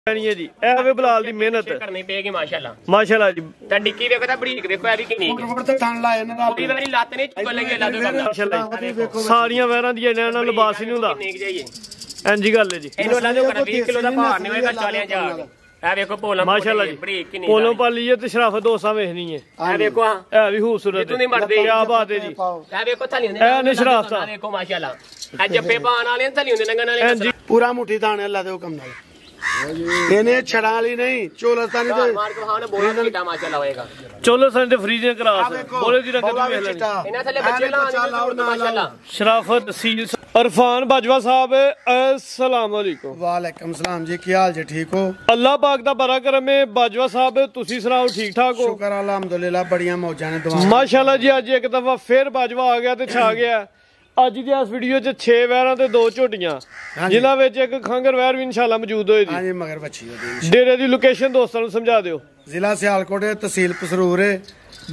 जी ए वे बिलाल दी मेहनत करनी पेगी माशाल्लाह माशाल्लाह जी ते डिक्की देखो ता बरीक देखो ए भी किनी पूरी वाली लात ने चुप लगे ला दो माशाल्लाह सारियां वैरां दी इन्हां नाल लिबास ही नहीं हुंदा इंज गल है जी इनो ला दो कर 20 किलो दा भार नहीं होएगा चालियां जा ए देखो पोला माशाल्लाह जी बरीक किनी पोलो पाली है ते शराफत दोसा वेखनी है ए देखो ए भी खूबसूरत नहीं मरदे क्या बात है जी ए देखो थली ए ने शराफत देखो माशाल्लाह ए जप्पे पान वाले थली हुंदे नंगन वाले पूरा मुट्ठी दाने अल्लाह दे हुक्म नाल इन्हें छड़ा ली नहीं चोलस्तानी तो मार के भाव ने बोला किटा माशाल्लाह होएगा चोलो सन ते फ्रीजर क्रास बोले दी रंग दी वेख लेनी इना थले बच्चे लान माशाल्लाह शराफत सील इरफान बाजवा साहब अस्सलाम वालेकुम वालेकुम सलाम जी की हाल जी ठीक हो अल्लाह पाक दा बड़ा करम है बाजवा साहब तुसी सुनाओ ठीक ठाक हो शुक्र अल्हम्दुलिल्लाह बढ़िया मौजां ने दुआ माशाल्लाह जी अज एक दफा फिर बाजवा आ गया ते छा गया अज दी इस वीडियो च 6 वैरां ते 2 झोटियां जिन्हां विच एक खंगर वैर भी इंशाल्लाह मौजूद होएगी हां जी मगर बच्ची होगी डेरे दी लोकेशन दोस्तां नूं समझा दिओ जिला सियालकोट तहसील पसरूर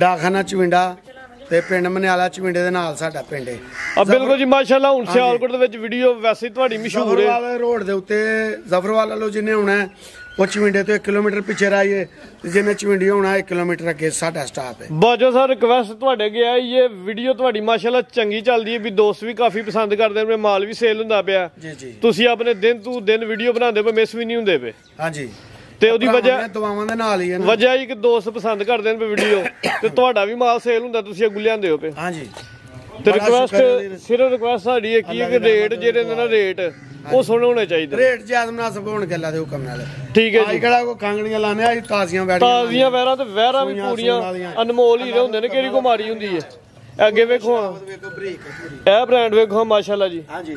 डाकखाना चविंडा ते पिंड मनियाला चविंडे दे नाल साडा पिंड है अब बिल्कुल जी माशाल्लाह हुण सियालकोट दे विच वीडियो वैसे तुहाडी मशहूर है वाले रोड दे उत्ते जफरवाल वालों जिन्ने होना है वो चविंडे तो 1 किलोमीटर पीछे रहिए जिन्हें चविंडी होना 1 किलोमीटर अगे साडा स्टाफ है बाजो सर रिक्वेस्ट तुहाडे गया ये वीडियो तुहाडी माशाल्लाह चंगी चलदी है भी दोस्त भी काफी पसंद करदे ने माल भी सेल हुंदा पिया जी जी तुसी अपने दिन तू दिन वीडियो बनांदे पे मिस भी नहीं हुंदे पे हां जी ते ओदी वजह दुआवां दे नाल ही है वजह ही कि दोस्त पसंद करदे ने वीडियो ते तुहाडा भी माल सेल हुंदा तुसी अगू लियांदे हो पे हां जी ते रिक्वेस्ट सिर्फ रिक्वेस्ट साडी है कि रेट जेरे ने ना रेट वो सोने होने चाहिए रेट जायज मुनासिब होने के अल्लाह दे हुक्म नाल ठीक है जी केड़ा को कांगड़ियां लाने आई ताजियां वैरां ते वैरां भी पूरियां अनमोल ही हुंदे ने केड़ी को मारी हुंदी है अगे वेखो ए ब्रांड वेखो माशाल्लाह जी हां जी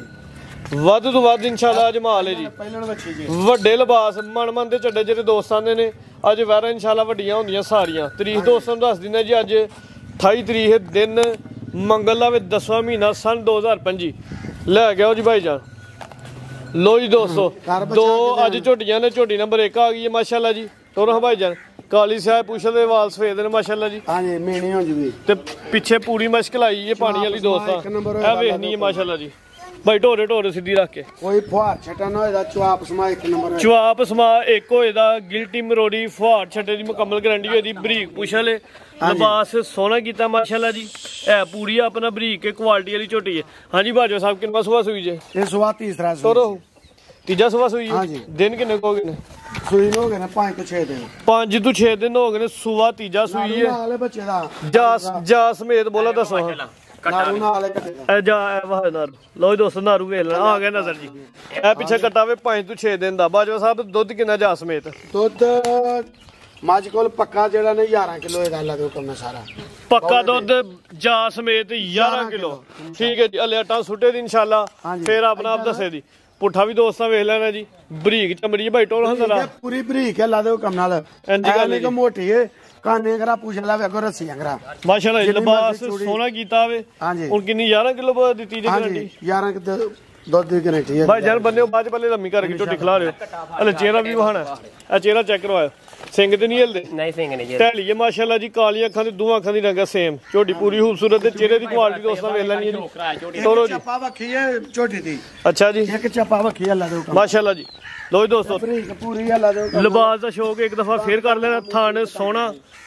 ਵੱਧ ਤੋਂ ਵੱਧ इंशाल्लाह ਅੱਜ ਮਾਲ ਹੈ ਜੀ ਪਹਿਲਾਂ ਬੱਚੀ ਜੀ ਵੱਡੇ ਲਿਬਾਸ ਮਨ ਦੇ ਚੱਡੇ ਜਿਹੜੇ ਦੋਸਤਾਂ ਦੇ ਨੇ ਅੱਜ ਵੈਰਾਂ इंशाल्लाह ਵੱਡੀਆਂ ਹੁੰਦੀਆਂ ਸਾਰੀਆਂ ਤਰੀਕ ਦੋਸਤਾਂ ਨੂੰ ਦੱਸ ਦਿੰਦਾ ਜੀ ਅੱਜ 28 ਤਰੀਕ ਦਿਨ ਮੰਗਲ ਦਾ 10ਵਾਂ ਮਹੀਨਾ ਸਨ 2025 ਲੈ ਗਿਆ ਜੀ ਭਾਈ ਜਾਨ लो जी दोस्तों दो अज झोटियां ने झोटी नंबर 1 आ गई है माशाल्लाह जी और भाई जान काली साहब पूछ ले वाल सफेद ने माशाल्लाह जी हां जी मेणी हो जूगी ते पीछे पूरी मश्किल आई है पानी वाली दोस्ता ए वेखनी है माशाल्लाह जी भाई ढोरे ढोरे सीधी रख के कोई फुहार छटा ना होएदा चुआप समा 1 नंबर चुआप समा 1 होएदा गिल्टी मरोड़ी फुहार छटे दी मुकम्मल गारंटी होएदी बरीक पुछले लिबास सोना कीता माशाल्लाह जी ए पूरी अपना बरीक के क्वालिटी वाली झोटी है हां जी बाजवा साहब कितना सुबह सुई जे ये सुबह तीसरा तोरो तीजा सुबह सुई हां जी दिन कितने हो गए ने सुई हो गए ना 5 तो 6 दिन 5 तो 6 दिन हो गए ने सुबह तीजा सुई है नाले बच्चे दा जा समेत बोला दसो नारू नाले कटे जा वाह नारू लो दोस्त नारू वेख लेना आ गया नजर जी ए पीछे कटा वे 5 तो 6 दिन दा बाजवा साहब दुध कितना जा समेत दुध मज कोल पक्का जेड़ा ने 11 किलो है अल्लाह दे हुक्म ने सारा पक्का दुध जा समेत 11 किलो ठीक है जी अले आटा सुटे दी इंशाल्लाह फिर अपना आप दसे दी पुठा भी दोस्तां वेख लेना जी बरीक चमड़ी भाई टोल हंसरा पूरी बरीक है अल्लाह दे हुक्म नाल एनी को मोटी है काने करा पूछ ला वेखो रस्सी अंगरा माशाल्लाह लिबास सोना कीता वे हुन कितनी 11 किलो दी गारंटी 11 के दुध दी गारंटी है भाई जान बंदे बाद पहले लम्मी करके झोटी खिला रहे हो अले चेहरा भी वहाना ए चेहरा चेक करवाओ सिंग ते नहीं हिलदे नहीं सिंग नहीं जी टहली है माशाल्लाह जी कालियां अखां ते दो अखां दी रंग सेम झोटी पूरी खूबसूरत ते चेहरे दी क्वालिटी दोस्तां वेख लेनी जी तोरो जी चप्पा वखी है झोटी दी अच्छा जी एक चप्पा वखी अल्लाह दे हुक्म माशाल्लाह जी लो जी दोस्तों पूरी अल्लाह दे हुक्म लिबास दा शौक एक दफा फिर कर लेना थान सोना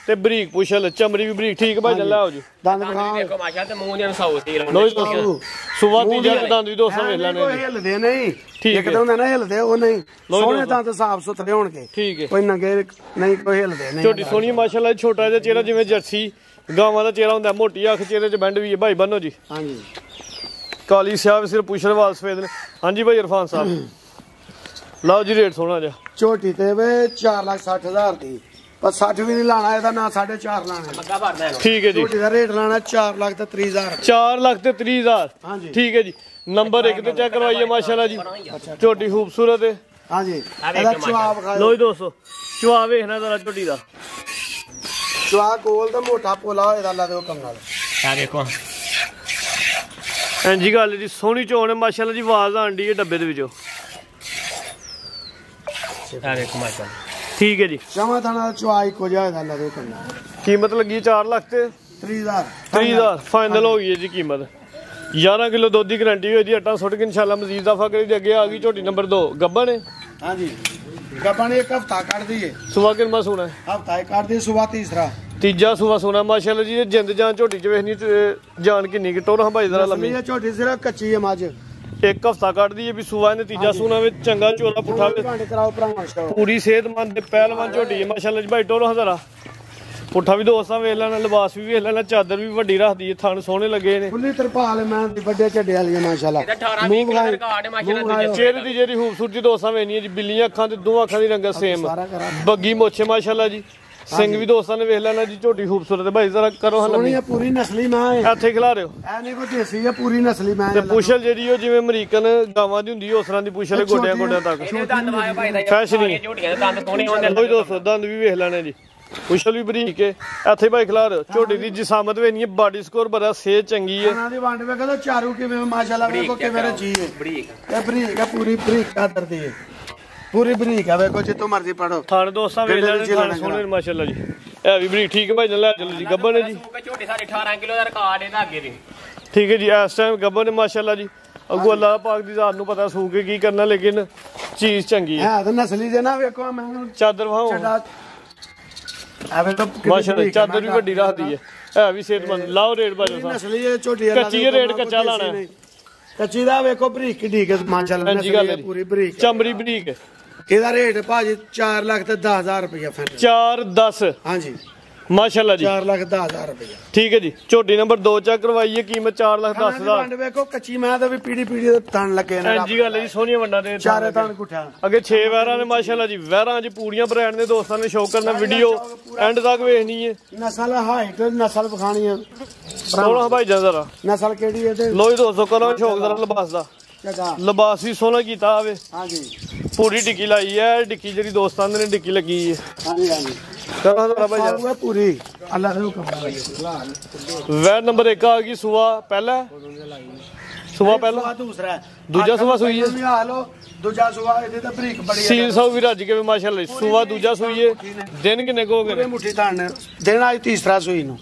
ते बरीक पुछल चमड़ी भी बरीक ठीक भाई जल्ला हो जी दंद दिखा देखो माशाल्लाह ते मुंह ने साउथ दी लो जी दोस्तों सुबह तीजा दंद भी दोस्तों वेख लेने हिलदे नहीं ठीक है ना हिलदे ओ नहीं सोने दंद साफ सुथरे होणगे ठीक है कोई नंगे नहीं कोई हिलदे नहीं छोटी सोनी माशाल्लाह छोटा जिहा चेहरा जिवें जर्सी गावां दा चेहरा हुंदा मोटी अख चेहरे च बैंड भी है भाई बनो जी हां जी काली साहब सिर पुछल वाल सफेद ने हां जी भाई इरफान साहब लाओ जी रेट सोना जा छोटी ते वे 4,60,000 दी पर 60 भी नहीं लाना ਇਹਦਾ ना 4.5 लाना मग्गा भरना है ठीक है जी छोटी ਦਾ ਰੇਟ ਲਾਣਾ 4,30,000 4 ਲੱਖ ਤੇ 30,000 हां जी ठीक है जी नंबर 1 ਤੇ चेक करवाइए माशाल्लाह जी छोटी खूबसूरत है हां जी ਇਹਦਾ ਚੁਆਬ ਖਾਓ लो जी दोस्तों चुआ वेखना जरा छोटी दा ਚੁਆ ਕੋਲ ਤੇ ਮੋਟਾ ਪੋਲਾ ਹੋਏਦਾ ਅੱਲਾ ਦੇ ਹੁਕਮ ਨਾਲ आ देखो ਇੰਜੀ ਗੱਲ ਜੀ ਸੋਹਣੀ ਚੋਣ ਹੈ ਮਾਸ਼ਾਅੱਲਾ ਜੀ ਆਵਾਜ਼ ਆਂਦੀ ਹੈ ਡੱਬੇ ਦੇ ਵਿੱਚੋਂ आ देखो माशाल्लाह ठीक है जी जमा थाना चुआ इको जिहा होएदा अल्लाह दे हुकम नाल कीमत लगी 4 लाख ते 30,000 फाइनल हो गई है जी कीमत 11 किलो दूध की गारंटी हुई जी आटा सुट के इंशाल्लाह मजीद दफा करी अगे आ गई झोटी नंबर 2 गब्बन है हां जी ਗੱਬਣ ਇੱਕ ਹਫਤਾ ਕੱਢਦੀ ਏ ਸੁਬਾ ਕਿੰਨਾ ਸੋਣਾ ਹੈ ਹਫਤਾ ਹੀ ਕੱਢਦੀ ਸੁਬਾ ਤੀਜਾ ਸੁਬਾ ਸੋਣਾ ਮਾਸ਼ਾਅੱਲਾ ਜੀ। ਜਿੰਦ ਜਾਨ ਝੋਟੀ ਚ ਵੇਖਣੀ ਜਾਨ ਕਿੰਨੀ ਕਿ ਟੋਰ ਹੰਬਾਈ ਦਾ ਲੰਮੀ ਇਹ ਝੋਟੀ ਸਿਰਫ ਕੱਚੀ ਹੈ ਮੱਝ ਇੱਕ ਹਫਤਾ ਕੱਢਦੀ ਹੈ ਵੀ ਸੁਬਾ ਨੇ ਤੀਜਾ ਸੋਣਾ ਵਿੱਚ ਚੰਗਾ ਚੋਲਾ ਪੁੱਠਾ ਕਰਾਓ ਭਰਾਵਾਂ ਪੂਰੀ ਸਿਹਤਮੰਦ ਤੇ ਪਹਿਲਵਾਨ ਝੋਟੀ ਹੈ ਮਾਸ਼ਾਅੱਲਾ ਜੀ ਭਾਈ ਟੋਰ ਹਜ਼ਾਰਾ ਪੁੱਠਾ ਵੀ ਦੋਸਤਾਂ ਵੇਖ ਲੈਣਾ ਲਿਬਾਸ ਵੀ ਵੇਖ ਲੈਣਾ ਚਾਦਰ ਵੀ ਵੱਡੀ ਰੱਖਦੀ ਹੈ ਥਣ ਸੋਹਣੇ ਲੱਗੇ ਨੇ ਖੁੱਲੀ ਤਰਪਾਲ ਮੈਂ ਵੱਡੇ ਝੱਡੇ ਵਾਲੀ ਮਾਸ਼ਾਅੱਲਾ ਚਿਹਰੇ ਦੀ ਜਿਹੜੀ ਖੂਬਸੂਰਤੀ ਦੋਸਤਾਂ ਵੇਖਣੀ ਹੈ ਜੀ ਬਿੱਲੀਆਂ ਅੱਖਾਂ ਤੇ ਦੋਵਾਂ ਅੱਖਾਂ ਦੀ ਰੰਗਤ ਸੇਮ ਬੱਗੀ ਮੋਛੇ ਮਾਸ਼ਾਅੱਲਾ ਜੀ ਸਿੰਘ ਵੀ ਦੋਸਤਾਂ ਨੇ ਵੇਖ ਲੈਣਾ ਜੀ ਝੋਟੀ ਖੂਬਸੂਰਤ ਹੈ ਭਾਈ ਜ਼ਰਾ ਕਰੋ ਸੋਹਣੀ ਹੈ ਪੂਰੀ ਨਸਲੀ ਮਾਂ ਹੈ ਇੱਥੇ ਖਿਲਾ ਰਹੇ ਹੋ ਐ ਨਹੀਂ ਕੋਈ ਦੇਸੀ ਹੈ ਪੂਰੀ ਨਸਲੀ ਮਾਂ ਤੇ ਪੁੱਛਲ ਜਿਹੜੀ ਉਹ ਜਿਵੇਂ ਅਮਰੀਕਨ ਗਾਵਾਂ ਦੀ ਹੁੰਦੀ ਉਸ ਤਰ੍ਹਾਂ ਦੀ ਪੁੱਛਲ ਗੋਡਿਆਂ ਗੋਡਿਆਂ ਤੱਕ ਫੈਸ਼ਨੀ ਕੋਈ ਦੋਸਤੋ ਦੰਦ ਵੀ ਵੇਖ ਲੈਣੇ ਜੀ ਪੁੱਛਲ ਵੀ ਬਰੀਕ ਹੈ ਇੱਥੇ ਭਾਈ ਖਿਲਾ ਰਹੇ ਹੋ ਝੋਟੀ ਦੀ ਜਿਸਾਮਤ ਵੀ ਨਹੀਂ ਹੈ ਬਾਡੀ ਸਕੋਰ ਬੜਾ ਸਿਹਤ ਚੰਗੀ ਹੈ ਉਹਨਾਂ ਦੀ ਵੰਡ ਵੇ ਕਹਿੰਦਾ ਚਾਰੂ ਕਿਵੇਂ ਮਾਸ਼ਾਅੱਲਾ ਵੇਖੋ ਕਿਵੇਂ ਰਚੀ ਹੈ ਬਰੀਕ ਇਹ ਬਰੀਕ ਹੈ ਪੂਰੀ ਬਰੀਕ ਕਾਦਰ ਦੀ ਹੈ ਪੂਰੀ ਬਰੀਕ ਹੈ ਵੇਖੋ ਜਿੱਤੋਂ ਮਰਜ਼ੀ ਪੜੋ ਥਾਣ ਦੋਸਤਾਂ ਵੇਖ ਲੈਣੇ ਥਾਣ ਸੋਹਣੇ ਮਾਸ਼ਾਅੱਲਾ ਜੀ ਇਹ ਵੀ ਬਰੀਕ ਠੀਕ ਹੈ ਭਾਈ ਲੈ ਚੱਲੋ ਜੀ ਗੱਬਨ ਹੈ ਜੀ ਝੋਟੀ ਸਾਰੇ 18 ਕਿਲੋ ਦਾ ਰਿਕਾਰਡ ਇਹਦਾ ਅੱਗੇ ਦੀ ਠੀਕ ਹੈ ਜੀ ਇਸ ਟਾਈਮ ਗੱਬਨ ਹੈ ਮਾਸ਼ਾਅੱਲਾ ਜੀ ਅੱਗੋਂ ਅੱਲਾਹ ਪਾਕ ਦੀ ਜ਼ਾਤ ਨੂੰ ਪਤਾ ਸੂ ਕੇ ਕੀ ਕਰਨਾ ਲੇਕਿਨ ਚੀਜ਼ ਚੰਗੀ ਹੈ ਤਾਂ ਨਸਲੀ ਦੇ ਨਾ ਵੇਖੋ ਮੈਂ ਚਾਦਰ ਵਾਹੋ ਆਵੇ ਤਾਂ ਮਾਸ਼ਾਅੱਲਾ ਚਾਦਰ ਵੀ ਵੱਡੀ ਰੱਖਦੀ ਹੈ ਵੀ ਸਿਹਤਮੰਦ ਲਾਓ ਰੇਟ ਬਾਜੋ ਸਾਹਿਬ ਨਸਲੀ ਇਹ ਝੋਟੀ ਕੱਚੀ ਰੇਟ ਕੱਚਾ ਲਾਣਾ ਕੱਚੀ ਦਾ ਵੇਖੋ ਬਰੀਕ ਠੀਕ ਹੈ ਮਾਸ਼ਾਅੱਲਾ ਹਾਂਜੀ ਗੱਲ ਪੂਰੀ ਬਰੀਕ ਚਮੜੀ ਬਰੀਕ ਇਹਦਾ ਰੇਟ ਭਾਜੀ 4 ਲੱਖ ਤੇ 10,000 ਰੁਪਇਆ ਫਿਰ 4-10 ਹਾਂਜੀ ਮਾਸ਼ਾਅੱਲਾ ਜੀ 4 ਲੱਖ 10,000 ਰੁਪਇਆ ਠੀਕ ਹੈ ਜੀ ਝੋਟੀ ਨੰਬਰ 2 ਚੈੱਕ ਕਰਵਾਈ ਹੈ ਕੀਮਤ 4,10,000 ਵੰਡ ਵੇਖੋ ਕੱਚੀ ਮੈਂ ਤਾਂ ਵੀ ਪੀੜੀ ਦੇ ਤਣ ਲੱਗੇ ਨੇ ਹਾਂਜੀ ਗੱਲ ਹੈ ਜੀ ਸੋਹਣੀਆਂ ਵੰਡਾਂ ਦੇ ਚਾਰੇ ਤਣ ਗੁੱਠਾ ਅੱਗੇ 6 ਵੈਰਾਂ ਨੇ ਮਾਸ਼ਾਅੱਲਾ ਜੀ ਵੈਰਾਂ 'ਚ ਪੂਰੀਆਂ ਬ੍ਰਾਂਡ ਦੇ ਦੋਸਤਾਂ ਨੇ ਸ਼ੌਕ ਕਰਨਾ ਵੀਡੀਓ ਐਂਡ ਤੱਕ ਵੇਖਣੀ ਹੈ ਨਸਲ ਹਾਈਟ ਨਸਲ ਵਿਖਾਣੀ ਹੈ ਸੋਹਣਾ ਭਾਈ ਜਰਾ ਨਸਲ ਕਿਹੜੀ ਹੈ ਤੇ ਲੋ ਜੀ ਦੋਸਤੋ ਕਰੋ ਸ਼ੌਕ ਜ਼ਰਾ ਲਿਬਾਸ ਦਾ ਲਿਬਾਸ ਵੀ ਸੋਹਣਾ ਕੀਤਾ ਆਵੇ ਹਾਂਜੀ ਪੂਰੀ ਟਿੱਕੀ ਲਾਈ ਹੈ ਟਿੱਕੀ ਜਿਹੜੀ ਦੋਸਤਾਂ ਨੇ ਟਿੱਕੀ ਲੱਗੀ ਹੈ ਹਾਂਜੀ ਹਾਂਜੀ ਕਰੋ ਜ਼ਰਾ ਭਾਈ ਜਰਾ ਪੂਰੀ ਅੱਲਾਹ ਦੇ ਹੁਕਮ ਨਾਲ ਵੈਰ ਨੰਬਰ 1 ਆ ਗਈ ਸੁਆ ਪਹਿਲਾ ਸੁਆ ਪਹਿਲਾ ਦੂਸਰਾ ਦੂਜਾ ਸੁਆ ਸੂਈ ਹੈ ਹਾਲੋ ਦੂਜਾ ਸੁਆ ਇਹਦੇ ਤਾਂ ਬਰੀਕ ਬੜੀ ਸੀਲ ਸੌ ਵੀ ਰੱਜ ਕੇ ਵੀ ਮਾਸ਼ਾਅੱਲਾ ਸੁਆ ਦੂਜਾ ਸੂਈ ਹੈ ਦਿਨ ਕਿੰਨੇ ਕੋ ਹੋ ਗਏ ਮੁੱਠੀ ਧਾਣ ਦਿਨ ਅੱਜ ਤੀਸਰਾ ਸੂਈ ਨੂੰ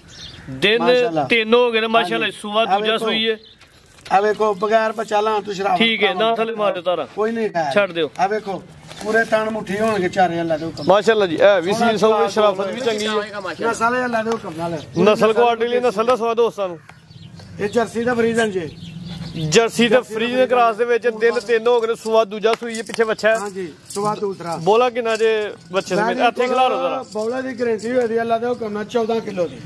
ਦਿਨ 3 ਹੋ ਗਏ ਨੇ ਮਾਸ਼ਾਅੱਲਾ ਸੁਆ ਦੂਜਾ ਸੂਈ ਹੈ ਆ ਵੇਖੋ ਬਗੈਰ ਬਚਾਲਾਂ ਤੂੰ ਸ਼ਰਾਬ ਠੀਕ ਹੈ ਨਾ ਥਲੇ ਮਾਰ ਤਾਰਾ ਕੋਈ ਨਹੀਂ ਛੱਡ ਦਿਓ ਆ ਵੇਖੋ ਪੂਰੇ ਤਣ ਮੁੱਠੀ ਹੋਣਗੇ ਚਾਰੇ ਅੱਲਾ ਦੇ ਹੁਕਮ ਮਾਸ਼ਾਅੱਲਾ ਜੀ ਇਹ ਵੀ ਸੀਲ ਸੌ ਵਿੱਚ ਸ਼ਰਾਫਤ ਵੀ ਚੰਗੀ ਹੈ ਨਸਲ ਅੱਲਾ ਦੇ ਹੁਕਮ ਨਾਲ ਨਸਲ ਕੁਆਲਿਟੀ ਲਈ ਨਸਲ ਦਾ ਸਵਾ ਦੋਸਤਾਂ ਨੂੰ ਇਹ ਜਰਸੀ ਦਾ ਫਰੀਜ਼ਨ ਜੇ ਜਰਸੀ ਤੇ ਫਰੀਜ ਦੇ ਕਰਾਸ ਦੇ ਵਿੱਚ ਦਿਨ 3 ਹੋ ਗਏ ਸੁਆ ਦੂਜਾ ਸੂਈ ਹੈ ਪਿੱਛੇ ਬੱਚਾ ਹੈ ਹਾਂਜੀ ਸੁਆ ਦੂਸਰਾ ਬੋਲਾ ਕਿੰਨਾ ਜੇ ਬੱਚੇ ਸਮੇਤ ਇੱਥੇ ਖਿਲਾਰੋ ਜ਼ਰਾ ਬੋਲਾ ਦੀ ਗਾਰੰਟੀ ਹੋਈ ਦੀ ਅੱਲਾ ਦੇ ਹੁਕਮ ਨਾਲ 14 ਕਿਲੋ ਦੀ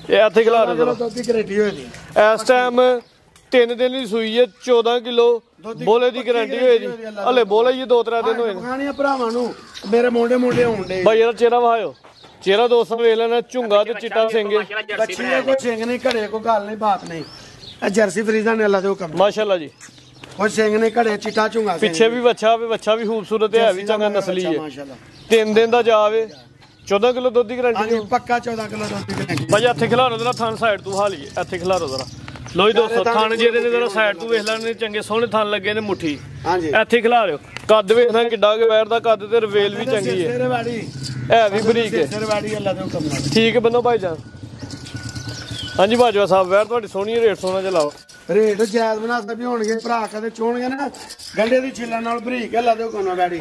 ਇਹ ਇੱਥੇ ਖਿਲਾਰੋ ਜ਼ਰਾ ਦੁੱਧ ਦੀ ਗਾਰੰਟੀ ਹੋਈ ਦੀ ਇਸ ਟਾਈਮ 3 ਦਿਨ ਦੀ ਸੂਈ ਹੈ 14 ਕਿਲੋ ਬੋਲੇ ਦੀ ਗਾਰੰਟੀ ਹੋਈ ਦੀ ਹਲੇ ਬੋਲੇ ਹੀ 2-3 ਦਿਨ ਹੋਏ ਨੇ ਖਾਣੀਆਂ ਭਰਾਵਾਂ ਨੂੰ ਮੇਰੇ ਮੋਢੇ ਹੋਣ ਦੇ ਭਾਈ ਇਹਦਾ ਚਿਹਰਾ ਵਹਾਇਓ ਚਿਹਰਾ ਦੋਸਤਾਂ ਵੇਖ ਲੈਣਾ ਝੁੰਗਾ ਤੇ ਚਿੱਟਾ ਸਿੰਘ ਬੱਚੀ ਹੈ ਕੋਈ ਸਿੰਘ ਨਹੀਂ ਘੜੇ ਕੋਈ ਗੱਲ ਨਹੀਂ ਬਾਤ ਨਹੀਂ ਇਹ ਜਰਸੀ ਫਰੀਜ਼ਾਂ ਨੇ ਅੱਲਾ ਦੇ ਹੁਕਮ ਮਾਸ਼ਾਅੱਲਾ ਜੀ ਕੋਈ ਸਿੰਘ ਨੇ ਘੜੇ ਚਿੱਟਾ ਝੁੰਗਾ ਪਿੱਛੇ ਵੀ ਬੱਚਾ ਵੀ ਖੂਬਸੂਰਤ ਹੈ ਵੀ ਚੰਗਾ ਨਸਲੀ ਹੈ ਮਾਸ਼ਾਅੱਲਾ 3 ਦਿਨ ਦਾ ਜਾਵੇ 14 ਕਿਲੋ ਦੁੱਧ ਦੀ ਗਾਰੰਟੀ ਹਾਂਜੀ ਪੱਕਾ 14 ਕਿਲੋ ਦੁੱਧ ਦੀ ਗਾਰੰਟੀ ਭਾਈ ਇੱਥੇ ਖਿਲਾਰੋ ਜ਼ਰਾ ਥਣ ਸਾਈਡ ਤੋਂ ਹਾਲੀਏ ਇੱਥੇ ਖਿਲਾਰੋ ਜ਼ਰਾ ਲੋ ਜੀ ਦੋਸਤੋ ਥਣ ਜਿਹਦੇ ਨੇ ਜ਼ਰਾ ਸਾਈਡ ਤੋਂ ਵੇਖ ਲੈਣੇ ਚੰਗੇ ਸੋਹਣੇ ਥਣ ਲੱਗੇ ਨੇ ਮੁੱਠੀ ਹਾਂਜੀ ਇੱਥੇ ਖਿਲਾਰਿਓ ਕੱਦ ਵੇਖਣਾ ਕਿੱਡਾ ਕਿ ਵੈਰ ਦਾ ਕੱਦ ਤੇ ਰਵੇਲ ਵੀ ਚੰਗੀ ਹੈ ਸਿਰਵਾੜੀ ਹੈ ਵੀ ਬਰੀਕ ਹੈ ਸਿਰਵਾੜੀ ਅੱਲਾ ਦੇ ਹੁਕਮ ਨਾਲ ਠੀਕ ਹੈ ਬੰਨੋ ਭਾਈ ਜਾਨ ਹਾਂਜੀ ਬਾਜਵਾ ਸਾਹਿਬ ਵੈਰ ਤੁਹਾਡੀ ਸੋਹਣੀ ਰੇਟ ਸੋਨਾ ਚਲਾਓ ਰੇਟ ਜਾਇਜ਼ ਬਣਾ ਸਕਦੇ ਹੋਣਗੇ ਭਰਾ ਕਦੇ ਚੋਣਗੇ ਨਾ ਗੰਡੇ ਦੀ ਛਿੱਲਾਂ ਨਾਲ ਬਰੀਕ ਅੱਲਾ ਦੇ ਹੁਕਮ ਨਾਲ ਗਾੜੀ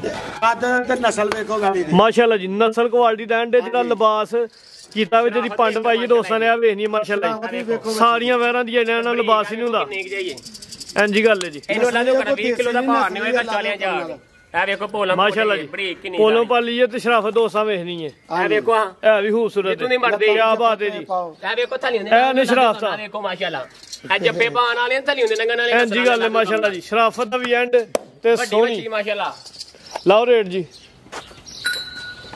ਕੱਦ ਤੇ ਨਸਲ ਵੇਖੋ ਗਾੜੀ ਦੀ ਮਾਸ਼ਾਅੱਲਾ ਜੀ ਨਸਲ ਕੁਆਲਿਟੀ ਦਾ ਐਂਡ ਜਿਹੜਾ ਲਿਬਾਸ ਕੀਤਾ ਵਿੱਚ ਜਿਹੜੀ ਪੰਡ ਪਾਈ ਹੈ ਦੋਸਤਾਂ ਨੇ ਆ ਵੇਖਣੀ ਮਾਸ਼ਾਅੱਲਾ ਸਾਰੀਆਂ ਵੈਰਾਂ ਦੀਆਂ ਇਹਨਾਂ ਨਾਲ ਲਿਬਾਸ ਹੀ ਨਹੀਂ ਹੁੰਦਾ ਇੰਜੀ ਗੱਲ ਹੈ ਜੀ ਇਹਨੂੰ ਲਾ ਦਿਓ 20 ਕਿਲੋ ਦਾ ਭਾਰ ਨਹੀਂ ਹੋਏਗਾ ਚਾਲਿਆਂ ਜਾ ਇਹ ਵੇਖੋ ਪੋਲਮ ਮਾਸ਼ਾਅੱਲਾ ਜੀ ਬਰੀਕ ਕਿੰਨੀ ਪੋਲੋਂ ਪਾਲੀ ਹੈ ਤੇ ਸ਼ਰਾਫਤ ਦੋਸਤਾਂ ਵੇਖਣੀ ਹੈ ਇਹ ਵੇਖੋ ਇਹ ਵੀ ਖੂਬਸੂਰਤ ਹੈ ਕੀ ਬਾਤ ਹੈ ਜੀ ਇਹ ਵੇਖੋ ਥਲੀ ਹੁੰਦੇ ਇਹ ਨੇ ਸ਼ਰਾਫਤ ਇਹ ਵੇਖੋ ਮਾਸ਼ਾਅੱਲਾ ਇਹ ਜੱਫੇ ਪਾਣ ਵਾਲੇ ਥਲੀ ਹੁੰਦੇ ਲੰਗਣ ਵਾਲੇ ਇੰਜੀ ਗੱਲ ਹੈ ਮਾਸ਼ਾਅੱਲਾ ਜੀ ਸ਼ਰਾਫਤ ਦਾ ਵੀ ਐਂਡ ਤੇ ਸੋਹਣੀ ਮਾਸ਼ਾਅੱਲਾ ਲਾਓ ਰੇਟ ਜੀ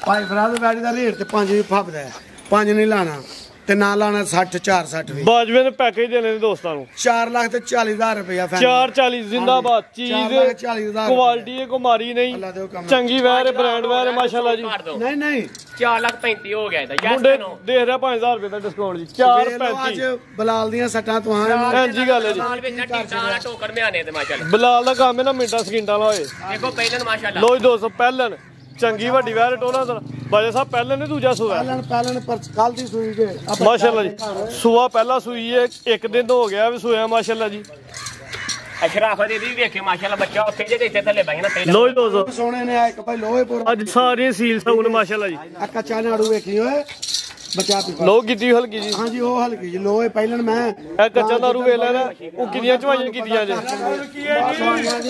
ਭਾਈ ਫਰਾਦ ਗਾੜੀ ਦਾ ਰੇਟ ਤੇ 5 ਵੀ ਫੱਬਦਾ ਹੈ 5 ਨਹੀਂ ਲਾਣਾ ਤੇ ਨਾ ਲਾਣਾ 60 460 ਵੀ ਬਾਜਵੇ ਨੇ ਪੈਕੇਜ ਦੇਣੇ ਨੇ ਦੋਸਤਾਂ ਨੂੰ 4 ਲੱਖ ਤੇ 40,000 ਰੁਪਇਆ 440 ਜ਼ਿੰਦਾਬਾਦ ਚੀਜ਼ ਕੁਆਲਿਟੀ ਹੈ ਕੁਮਾਰੀ ਨਹੀਂ ਚੰਗੀ ਵੈਰ ਬ੍ਰਾਂਡ ਵੈਰ ਮਾਸ਼ਾਅੱਲਾ ਜੀ ਨਹੀਂ ਨਹੀਂ 4,35,000 ਹੋ ਗਿਆ ਇਹਦਾ ਮੁੰਡੇ ਦੇਖ ਰਿਹਾ 5000 ਰੁਪਏ ਦਾ ਡਿਸਕਾਊਂਟ ਜੀ 435 ਅੱਜ ਬਲਾਲ ਦੀਆਂ ਸੱਟਾਂ ਤੋਂ ਹਾਂਜੀ ਗੱਲ ਹੈ ਜੀ ਨਾਲ ਵਿੱਚ ਟੀਟਾ ਵਾਲਾ ਟੋਕਰ ਮਿਆਨੇ ਤੇ ਮਾਸ਼ਾਅੱਲਾ ਬਲਾਲ ਦਾ ਕੰਮ ਹੈ ਨਾ ਮਿੰਟਾਂ ਸਕਿੰਟਾਂ ਵਾਲਾ ਹੋਏ ਦੇਖੋ ਪਹਿਲਨ ਮਾਸ਼ਾਅੱਲਾ ਲੋ ਜੀ ਦੋਸਤੋ ਪਹਿਲਨ ਚੰਗੀ ਵੱਡੀ ਵੈਰ ਟੋਲਾ ਦਾ ਬਾਜਾ ਸਾਹਿਬ ਪਹਿਲਨ ਨੇ ਦੂਜਾ ਸੂਆ ਪਹਿਲਣ ਪਰ ਕੱਲ ਦੀ ਸੂਈ ਜੇ ਮਾਸ਼ਾਅੱਲਾ ਜੀ ਸੂਆ ਪਹਿਲਾ ਸੂਈ ਹੈ 1 ਦਿਨ ਹੋ ਗਿਆ ਵੀ ਸੂਆ ਮਾਸ਼ਾਅੱਲਾ ਜੀ ਅਸ਼ਰਾਫਤ ਇਹਦੀ ਵੇਖੇ ਮਾਸ਼ਾਅੱਲਾ ਬੱਚਾ ਉੱਥੇ ਜੇ ਇੱਥੇ ਥੱਲੇ ਬੈਠਣਾ ਤੇ ਲੋ ਜੀ ਦੋਸਤੋ ਸੋਹਣੇ ਨੇ ਆ ਇੱਕ ਭਾਈ ਲੋਹੇ ਪੂਰਾ ਅੱਜ ਸਾਰੀਆਂ ਸੀਲ ਸਗੁਨ ਮਾਸ਼ਾਅੱਲਾ ਜੀ ਆ ਕੱਚਾ ਨਾੜੂ ਵੇਖੀ ਓਏ ਬੱਚਾ ਪੀ ਲੋ ਕੀਤੀ ਹਲਕੀ ਜੀ ਹਾਂਜੀ ਉਹ ਹਲਕੀ ਜੀ ਲੋਹੇ ਪਹਿਲਣ ਮੈਂ ਇਹ ਕੱਚਾ ਨਾਰੂ ਵੇਖ ਲੈਣਾ ਉਹ ਕਿੰਨੀਆਂ ਚਵਾਈਆਂ ਕੀਤੀਆਂ ਜੇ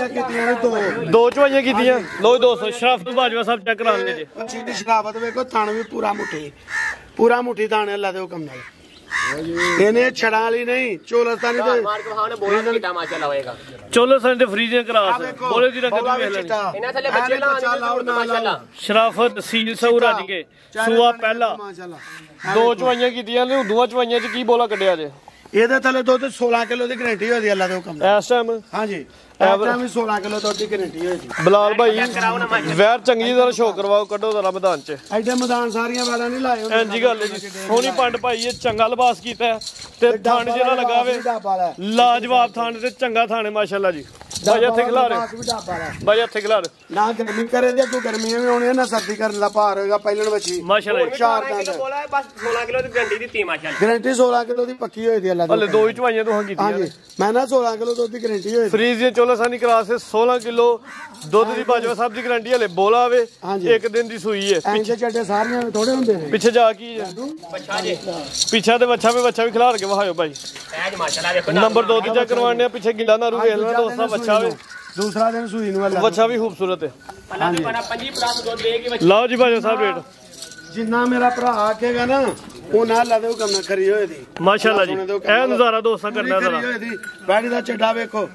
ਕੀਤੀਆਂ ਦੋ ਦੋ ਚਵਾਈਆਂ ਕੀਤੀਆਂ ਲੋ ਜੀ ਦੋਸਤੋ ਸ਼ਰਾਫਤ ਬਾਜਵਾ ਸਾਹਿਬ ਚੈੱਕ ਕਰਾ ਲੈਣੇ ਜੇ ਬੱਚੀ ਦੀ ਸ਼ਰਾਬਤ ਵੇਖੋ ਥਣ ਵੀ ਪੂਰਾ ਮੁੱਠੀ ਥਾਣੇ ਅੱਲਾ ਦੇ ਹੁਕਮ ਨਾਲ ਇਹਨੇ ਛੜਾਂ ਵਾਲੀ ਨਹੀਂ ਚੋਲਸਤਾਨੀ ਤੇ ਮਾਰ ਕੇ ਵਹਾਉਣੇ ਬੋਲਾ ਕੀਤਾ ਮਾਸ਼ਾਅੱਲਾ ਹੋਏਗਾ ਚੋਲੋ ਸੰਦੇ ਫਰੀਜ਼ਿੰਗ ਕਰਾਸ ਬੋਲੇ ਦੀ ਰੰਗਤ ਵੇਖ ਲੈਣੀ ਇਹਨਾਂ ਥੱਲੇ ਬੱਚੇ ਲਾਉਣ ਮਾਸ਼ਾਅੱਲਾ ਸ਼ਰਾਫਤ ਸੀਲ ਸੌਰਾ ਜੀ ਕੇ ਸੂਆ ਪਹਿਲਾ ਦੋ ਚਵਾਈਆਂ ਕੀਤੀਆਂ ਨੇ ਦੋਵਾਂ ਚਵਾਈਆਂ ਚ ਕੀ ਬੋਲਾ ਕੱਢਿਆ ਜੇ ਇਹਦੇ ਥੱਲੇ ਦੁੱਧ 16 ਕਿਲੋ ਦੀ ਗਾਰੰਟੀ ਹੋਈ ਅੱਲਾ ਦੇ ਹੁਕਮ ਨਾਲ ਇਸ ਟਾਈਮ ਹਾਂਜੀ ਐਵਰਾ ਵੀ 16 ਕਿਲੋ ਦੁੱਧ ਦੀ ਗਾਰੰਟੀ ਹੋਈ ਜੀ ਬਲਾਲ ਭਾਈ ਵੈਰ ਚੰਗੀ ਤਰ੍ਹਾਂ ਸ਼ੋਅ ਕਰਵਾਓ ਕੱਢੋ ਜ਼ਰਾ ਮੈਦਾਨ ਚ ਐਡੇ ਮੈਦਾਨ ਸਾਰੀਆਂ ਵਾਲਾਂ ਨਹੀਂ ਲਾਏ ਐਂ ਜੀ ਗੱਲ ਹੈ ਜੀ ਸੋਹਣੀ ਪੰਡ ਭਾਈ ਇਹ ਚੰਗਾ ਲਿਬਾਸ ਕੀਤਾ ਤੇ ਥਣ ਜਿਹੜਾ ਲਗਾਵੇ ਲਾਜਵਾਬ ਥਣ ਤੇ ਚੰਗਾ ਥਾਣੇ ਮਾਸ਼ਾਅੱਲਾ ਜੀ ਬਾਈ ਇੱਥੇ ਖਿਲਾਰੇ ਬਾਈ ਇੱਥੇ ਖਿਲਾਰ ਨਾ ਗਰਮੀ ਕਰੇ ਤੇ ਕੋਈ ਗਰਮੀਆਂ ਵੀ ਆਉਣੀਆਂ ਨਾ ਸਰਦੀ ਕਰਨ ਦਾ ਭਾਰ ਹੋਏਗਾ ਪਹਿਲਣ ਬੱਚੀ ਮਾਸ਼ਾਅੱਲਾ ਜੀ ਚਾਰ ਦੰਦ ਬੋਲਾ ਬਸ 16 ਕਿਲੋ ਦੀ ਗਰੰਟੀ ਦਿੱਤੀ ਮਾਸ਼ਾਅੱਲਾ ਗਾਰੰਟੀ 16 ਕਿਲੋ ਦੀ ਪੱਕੀ ਹੋਈ ਦੀ ਅੱਲਾ ਦੀ ਹਲੇ ਦੋ ਹੀ ਚਵਾਈਆਂ ਤੋਂ ਕੀਤੀਆਂ ਹਾਂਜੀ ਮੈਂ ਨਾ 16 ਕਿਲੋ ਦੁੱਧ ਦੀ ਗਾਰੰਟੀ ਹੋਈ ਫਰੀਜ਼ ਦੀਆਂ ਚੋਲਾਸਾਨੀ ਕਰਾਸ 16 ਕਿਲੋ ਦੁੱਧ ਦੀ ਬਾਜਵਾ ਸਾਹਿਬ ਦੀ ਗਾਰੰਟੀ ਹਲੇ ਬੋਲਾ ਆਵੇ ਇੱਕ ਦਿਨ ਦੀ ਸੂਈ ਹੈ ਐਂਜੇ ਚੱਡੇ ਸਾਰੀਆਂ ਥੋੜੇ ਹੁੰਦੇ ਨੇ ਪਿੱਛੇ ਜਾ ਕੀ ਹੈ ਬੱਚਾ ਜੇ ਪਿੱਛਾ ਤੇ ਬੱਚਾ ਵੀ ਖਿਲਾਰ ਕੇ ਵਹਾਇਓ ਭਾਈ ਐਜ ਮਾਸ਼ਾਅੱਲਾ ਵੇਖੋ ਨੰਬਰ 2 ਤੇ ਚੈੱਕ ਕਰਵਾਉਣੇ ਆ ਪਿੱਛੇ ਗਿੱਲਾ ਨਾਰੂ ਵੇਖ ਲੈਣਾ ਦੋਸਤਾਂ ਬੱਚਾ ਵੇ ਦੂਸਰਾ ਦਿਨ ਸੂਈ ਨੂੰ ਅੱਲਾ ਬੱਚਾ ਵੀ ਖੂਬਸੂਰਤ ਹੈ ਅੱਲਾ ਦੇ ਬਣਾ 25 ਪਲੱਸ ਦੁੱਧ ਦੇਗੀ ਲਓ ਜੀ ਬਾਜਵਾ ਸਾਹਿਬ ਰੇਟ ਜਿੰਨਾ ਮੇਰਾ ਭਰਾ ਆਖੇਗਾ ਨਾ ਉਹ ਨਾ ਲਾ ਦੇ ਉਹ ਕੰਮ ਕਰੀ ਹੋਏ ਦੀ ਮਾਸ਼ਾਅੱਲਾ ਜੀ ਇਹ ਨਜ਼ਾਰਾ ਦੋਸਤਾਂ ਕਰਨਾ ਜ਼ਰਾ ਬੈੜੀ ਦਾ ਚੱਡਾ ਵੇਖੋ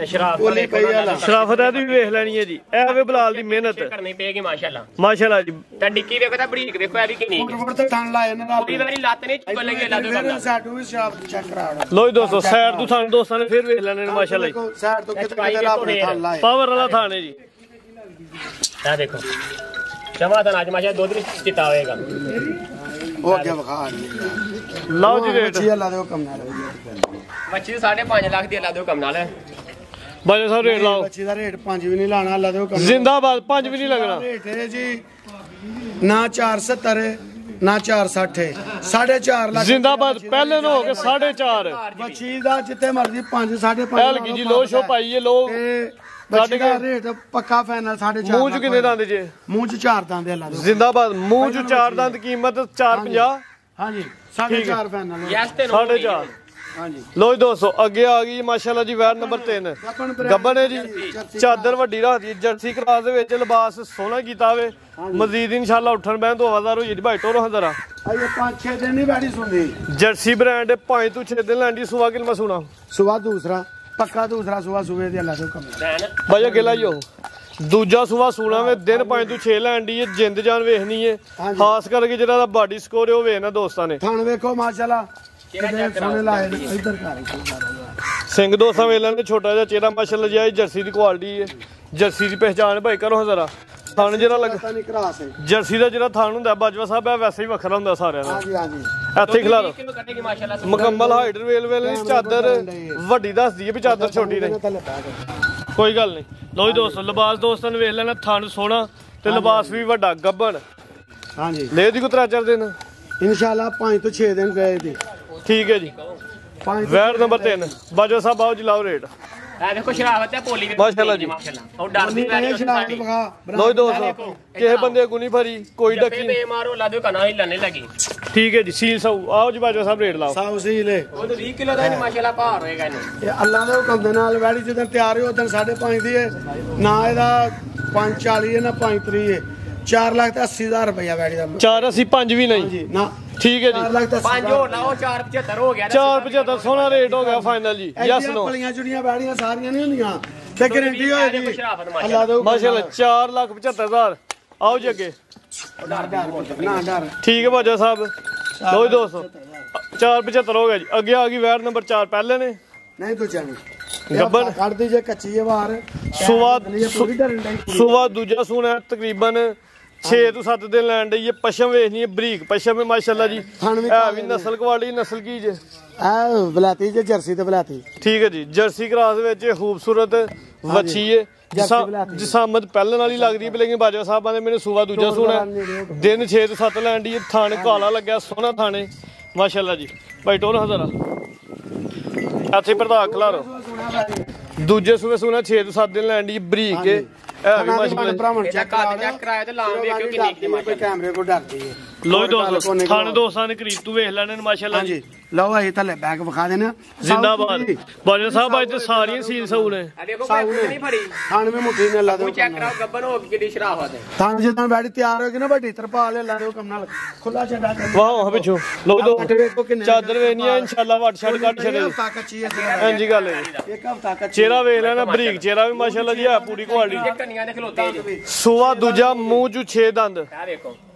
ਸ਼ਰਾਫਤ ਬੋਲੀ ਪਈ ਆ ਸ਼ਰਾਫਤ ਇਹਦੀ ਵੀ ਵੇਖ ਲੈਣੀ ਹੈ ਜੀ ਇਹ ਵੇ ਬਲਾਲ ਦੀ ਮਿਹਨਤ ਕਰਨੀ ਪਏਗੀ ਮਾਸ਼ਾਅੱਲਾ ਮਾਸ਼ਾਅੱਲਾ ਜੀ ਤਾਂ ਡਿੱਕੀ ਵੇਖੋ ਤਾਂ ਬਰੀਕ ਦੇਖੋ ਇਹ ਵੀ ਕਿੰਨੀ ਫੁੱਟ ਤੇ ਟਾਣ ਲਾਏ ਇਹਨਾਂ ਦਾ ਪੂਰੀ ਵਾਰੀ ਲੱਤ ਨਹੀਂ ਚੁੱਕ ਲੱਗੇ ਅੱਲਾ ਦੇ ਕੰਮ ਸਾਡੂ ਵੀ ਸ਼ਰਾਬ ਚੈੱਕ ਕਰਾਉਣਾ ਲੋ ਜੀ ਦੋਸਤੋ ਸਾਈਡ ਤੋਂ ਸਾਨੂੰ ਦੋਸਤਾਂ ਨੇ ਫਿਰ ਵੇਖ ਲੈਣੇ ਨੇ ਮਾਸ਼ਾਅੱਲਾ ਜੀ ਸਾਈਡ ਤੋਂ ਕਿਤੇ ਰੱਬ ਨੇ ਟਾਣ ਲਾਏ ਪਾਵਰ ਵਾਲਾ ਥਾਣ ਹੈ ਜੀ ਇਹ ਦੇਖੋ ਜਮਾ ਤਾਂ ਅੱਜ ਮਾਸ਼ਾ ਦੁੱਧ ਵਿੱਚ ਚਿੱਟਾ ਹੋਏਗਾ ਉਹ ਅੱਗੇ ਵਿਖਾ ਲਓ ਜੀ ਰੇਟ ਜੀ ਅੱਲਾ ਦੇ ਹੁਕਮ ਨਾਲ ਮੱਛੀ 5.5 ਲੱਖ ਦੀ ਅੱਲਾ ਦੇ ਹੁਕਮ ਨਾਲ ਬਾਜਵਾ ਸਾਹਿਬ ਰੇਟ ਲਾਓ ਬੱਚੀ ਦਾ ਰੇਟ 5 ਵੀ ਨਹੀਂ ਲਾਣਾ ਅੱਲਾ ਦੇ ਹੁਕਮ ਨਾਲ ਜ਼ਿੰਦਾਬਾਦ 5 ਵੀ ਨਹੀਂ ਲੱਗਣਾ ਰੇਟ ਹੈ ਜੀ ਨਾ 470 ਨਾ 460 4.5 ਲੱਖ ਜ਼ਿੰਦਾਬਾਦ ਪਹਿਲੇ ਨੂੰ ਹੋ ਕੇ 4.5 ਬੱਚੀ ਦਾ ਜਿੱਤੇ ਮਰਜ਼ੀ 5 5.5 ਐਲ ਕੀ ਜੀ ਲੋ ਸ਼ੋ ਪਾਈਏ ਲੋ ਬੱਚੀ ਦਾ ਰੇਟ ਪੱਕਾ ਫਾਈਨਲ 4.5 ਮੂੰਹ ਚ ਕਿੰਨੇ ਦੰਦ ਜੇ ਮੂੰਹ ਚ 4 ਦੰਦ ਅੱਲਾ ਦੇ ਜ਼ਿੰਦਾਬਾਦ ਮੂੰਹ ਚ 4 ਦੰਦ ਕੀਮਤ 450 ਹਾਂਜੀ 4.5 ਫਾਈਨਲ ਯੈਸ ਤੇ 4.5 ਹਾਂਜੀ ਲੋ ਜੀ ਦੋਸਤੋ ਅੱਗੇ ਆ ਗਈ ਮਾਸ਼ਾਅੱਲਾ ਜੀ ਵੈਰ ਨੰਬਰ 3 ਗੱਬਨ ਹੈ ਜੀ ਚਾਦਰ ਵੱਡੀ ਰੱਖਦੀ ਜਰਸੀ ਕਰਾਸ ਦੇ ਵਿੱਚ ਲਿਬਾਸ ਸੋਹਣਾ ਕੀਤਾ ਹੋਵੇ ਮਜ਼ੀਦ ਇਨਸ਼ਾਅੱਲਾ ਉੱਠਣ ਬਹਿਣ ਤੋਂ ਹਜ਼ਾਰ ਹੋ ਜੀ ਭਾਈ ਟੋਰੋ ਹਜ਼ਾਰਾ ਆਏ 5-6 ਦਿਨ ਨਹੀਂ ਬੈਠੀ ਸੁਣਦੀ ਜਰਸੀ ਬ੍ਰਾਂਡ 5 ਤੋਂ 6 ਦਿਨ ਲੈਂਦੀ ਸੁਆ ਕਿਲਮਾ ਸੁਣਾ ਸੁਬਾ ਦੂਸਰਾ ਪੱਕਾ ਦੂਸਰਾ ਸੁਬਾ ਸੂਵੇ ਦੇ ਅੱਲਾ ਦੇ ਹੁਕਮ ਭਾਈ ਅੱਗੇ ਲਾਈਓ ਦੂਜਾ ਸੁਆ ਸੂਣਾ ਵੇ ਦਿਨ 5 ਤੋਂ 6 ਲੈਂਦੀ ਹੈ ਜਿੰਦ ਜਾਨ ਵੇਖਣੀ ਹੈ ਖਾਸ ਕਰਕੇ ਜਿਹੜਾ ਦਾ ਬਾਡੀ ਸਕੋਰ ਹੈ ਉਹ ਵੇਖਣਾ ਦੋਸਤਾਂ ਨੇ ਥਣ ਵੇਖੋ ਮਾਸ਼ਾਅੱਲਾ ਸੋਹਣੇ ਲਾਏ ਇੱਧਰ ਕਰ ਸਿੰਘ ਦੋਸਤਾਂ ਵੇਲਣ ਤੇ ਛੋਟਾ ਜਿਹਾ ਚਿਹਰਾ ਮਾਸ਼ਾਅੱਲਾ ਜੀ ਜਰਸੀ ਦੀ ਕੁਆਲਿਟੀ ਹੈ ਜਰਸੀ ਦੀ ਪਹਿਚਾਣ ਭਾਈ ਕਰੋ ਜ਼ਰਾ ਥਣ ਜਿਹੜਾ ਲੱਗ ਪਤਾ ਨਹੀਂ ਕਰਾਸ ਹੈ ਜਰਸੀ ਦਾ ਜਿਹੜਾ ਥਣ ਹੁੰਦਾ ਬਾਜਵਾ ਸਾਹਿਬ ਹੈ ਵੈਸੇ ਹੀ ਵੱਖਰਾ ਹੁੰਦਾ ਸਾਰਿਆਂ ਦਾ ਹਾਂਜੀ ਹਾਂਜੀ ਇੱਥੇ ਖਿਲਾ ਲਓ ਕਿਲੋ ਕੱਟੇਗੀ ਮਾਸ਼ਾਅੱਲਾ ਮੁਕੰਮਲ ਹਾਈਟ ਵੇਲ ਦੀ ਚਾਦਰ ਵੱਡੀ ਦੱਸਦੀ ਹੈ ਵੀ ਚਾਦਰ ਛੋਟੀ ਨਹੀਂ ਕੋਈ ਗੱਲ ਨਹੀਂ ਲੋ ਜੀ ਦੋਸਤੋ ਲਿਬਾਸ ਦੋਸਤਾਂ ਨੂੰ ਵੇਖ ਲੈਣਾ ਥਣ ਸੋਹਣਾ ਤੇ ਲਿਬਾਸ ਵੀ ਵੱਡਾ ਗੱਬਣ ਹਾਂਜੀ ਲੈ ਦੀ ਕੋ 3-4 ਦਿਨ ਇਨਸ਼ਾਅੱਲਾ 5 ਤੋਂ 6 ਦਿਨ ਗਏ ਦੀ ਠੀਕ ਹੈ ਜੀ ਵੈਰ ਨੰਬਰ 3 ਬਾਜਵਾ ਸਾਹਿਬ ਆਓ ਜੀ ਲਾਓ ਰੇਟ ਇਹ ਦੇਖੋ ਸ਼ਰਾਫਤ ਹੈ ਪੋਲੀ ਮਾਸ਼ਾਅੱਲਾ ਜੀ ਉਹ ਡਰਦੀ ਇਹ ਸ਼ਰਾਬ ਵਿਖਾ ਲੋ ਜੀ ਦੋਸਤੋ ਕਿਸੇ ਬੰਦੇ ਕੋ ਨਹੀਂ ਭਰੀ ਕੋਈ ਡੱਕੀ ਬੇ ਮਾਰੋ ਲਾ ਦਿਓ ਕਨਾ ਹੀ ਲੰਨੇ ਲੱਗੀ ਠੀਕ ਹੈ ਜੀ ਸੀਲ ਸਾਊ ਆਓ ਜੀ ਬਾਜਵਾ ਸਾਹਿਬ ਰੇਟ ਲਾਓ ਸਾਊ ਸੀਲੇ ਉਹ 20 ਕਿਲੋ ਦਾ ਮਾਸ਼ਾਅੱਲਾ ਭਾਰ ਹੋਏਗਾ ਇਹਨੂੰ ਇਹ ਅੱਲਾ ਦੇ ਹੁਕਮ ਦੇ ਨਾਲ ਵੈੜੀ ਜਦੋਂ ਤਿਆਰ ਹੋ ਉਦੋਂ 5.5 ਦੀ ਹੈ ਨਾ ਇਹਦਾ 540 ਹੈ ਨਾ 530 ਹੈ 4,80,000 ਰੁਪਇਆ ਵੈੜੀ ਦਾ 485 ਵੀ ਨਹੀਂ ਜੀ ਨਾ ਠੀਕ ਹੈ ਜੀ 4,80,000 5 ਹੋਰ ਲਾਓ 475 ਹੋ ਗਿਆ 475 ਸੋਹਣਾ ਰੇਟ ਹੋ ਗਿਆ ਫਾਈਨਲ ਜੀ ਯਸ ਨੋ ਪਲੀਆਂ ਚੁੜੀਆਂ ਵੈੜੀਆਂ ਸਾਰੀਆਂ ਨਹੀਂ ਹੁੰਦੀਆਂ ਤੇ ਗਾਰੰਟੀ ਹੋਏਗੀ ਅੱਲਾ ਦੇ ਮਾਸ਼ਾਅੱਲਾ 4,75,000 ਆਓ ਜੀ ਅੱਗੇ ਨਾ ਡਰ ਠੀਕ ਹੈ ਬਾਜਾ ਸਾਹਿਬ ਲੋ ਜੀ ਦੋਸਤੋ 475 ਹੋ ਗਿਆ ਜੀ ਅੱਗੇ ਆ ਗਈ ਵੈਰ ਨੰਬਰ 4 ਪਹਿਲੇ ਨੇ ਨਹੀਂ ਤੂੰ ਚਾਹੀ ਗੱਬਨ ਕੱਢਦੀ ਜੇ ਕੱਚੀ ਹੈ ਵਾਰ ਸੁਵਾ ਦੂਜਾ ਸੂਣਾ ਤਕਰੀਬਨ 6 ਤੋਂ 7 ਦਿਨ ਲੈਣ ਡਈ ਹੈ ਪਸ਼ਮ ਵੇਖਣੀ ਹੈ ਬਰੀਕ ਪਸ਼ਮ ਹੈ ਮਾਸ਼ਾਅੱਲਾ ਜੀ ਇਹ ਵੀ ਨਸਲ ਕੁਆਲਿਟੀ ਨਸਲ ਕੀ ਜੇ ਆ ਬਲਾਤੀ ਜੇ ਜਰਸੀ ਤੇ ਬਲਾਤੀ ਠੀਕ ਹੈ ਜੀ ਜਰਸੀ ਕਰਾਸ ਵਿੱਚ ਖੂਬਸੂਰਤ ਵੱਛੀ ਹੈ ਜਿਸਾਮਤ ਪਹਿਲਣ ਵਾਲੀ ਲੱਗਦੀ ਹੈ ਲੇਕਿਨ ਬਾਜਵਾ ਸਾਹਿਬਾਂ ਨੇ ਮੈਨੂੰ ਸੂਆ ਦੂਜਾ ਸੂਣਾ ਦਿਨ 6 ਤੋਂ 7 ਲੈਣ ਦੀ ਥਾਣੇ ਕਾਲਾ ਲੱਗਿਆ ਸੋਹਣਾ ਥਾਣੇ ਮਾਸ਼ਾਅੱਲਾ ਜੀ ਭਾਈ ਟੋਰ ਹਜ਼ਾਰਾ ਇੱਥੇ ਪ੍ਰਧਾਨ ਖਲਾਰੋ ਦੂਜੇ ਸੂਏ ਸੂਣਾ 6 ਤੋਂ 7 ਦਿਨ ਲੈਣ ਦੀ ਬਰੀਕ ਹੈ ਇਹ ਵੀ ਮਾਸ਼ਾਅੱਲਾ ਭਰਾਵਾਂ ਇਹਦਾ ਕੱਦ ਚੈੱਕ ਕਰਾਇਆ ਤੇ ਲਾਮ ਵੇਖਿਓ ਕਿੰਨੀ ਕੀ ਕੋਈ ਕੈਮਰੇ ਕੋ ਡਰਦੀ ਹੈ ਲੋ ਦੋਸਤੋ ਥਣ ਦੋਸਤਾਂ ਨੇ ਕਰੀਬ ਤੂੰ ਵੇਖ ਲੈਣੇ ਮਾਸ਼ਾਅੱਲਾ ਹਾਂਜੀ ਲਓ ਅਸੀਂ ਥੱਲੇ ਬੈਗ ਵਿਖਾ ਦੇਣਾ ਜ਼ਿੰਦਾਬਾਦ ਬਾਜਾ ਸਾਹਿਬ ਅੱਜ ਤੇ ਸਾਰੀਆਂ ਸੀਲ ਸਹੂ ਨੇ ਆ ਦੇਖੋ ਕੋਈ ਨਹੀਂ ਫੜੀ 98 ਮੁੱਠੀ ਨੇ ਲਾ ਦਿਓ ਚੈੱਕ ਕਰਾਓ ਗੱਬਨ ਹੋ ਕਿੰਨੀ ਸ਼ਰਾਫਤ ਹੈ ਤਾਂ ਜਦੋਂ ਬੈਠੀ ਤਿਆਰ ਹੋ ਗਈ ਨਾ ਵੱਡੀ ਤਰਪਾਲ ਲੈ ਲਾ ਦਿਓ ਕੰਮ ਨਾਲ ਖੁੱਲਾ ਛੱਡਾ ਕਰ ਵਾਹ ਪਿੱਛੋਂ ਲੋ ਦੋ ਚਾਦਰ ਵੇਨੀਆਂ ਇਨਸ਼ਾਅੱਲਾ ਵੱਟ ਛੱਡ ਕੱਟ ਛੱਡੇ ਹਫਤਾ ਕੱਚੀ ਹੈ ਹਾਂਜੀ ਗੱਲ ਹੈ ਇੱਕ ਹਫਤਾ ਕੱਚੀ ਚਿਹਰਾ ਵੇਖ ਲੈਣਾ ਬਰੀਕ ਚਿਹਰਾ ਵੀ ਮਾਸ਼ਾਅੱਲਾ ਜੀ ਹੈ ਪੂਰੀ ਕੁਆਲਿਟੀ ਕੰਨੀਆਂ ਦੇ ਖਲੋਤੇ ਜੀ ਸੂਆ ਦੂਜਾ ਮੂੰਹ ਚ 6 ਦੰਦ ਆ ਦੇਖੋ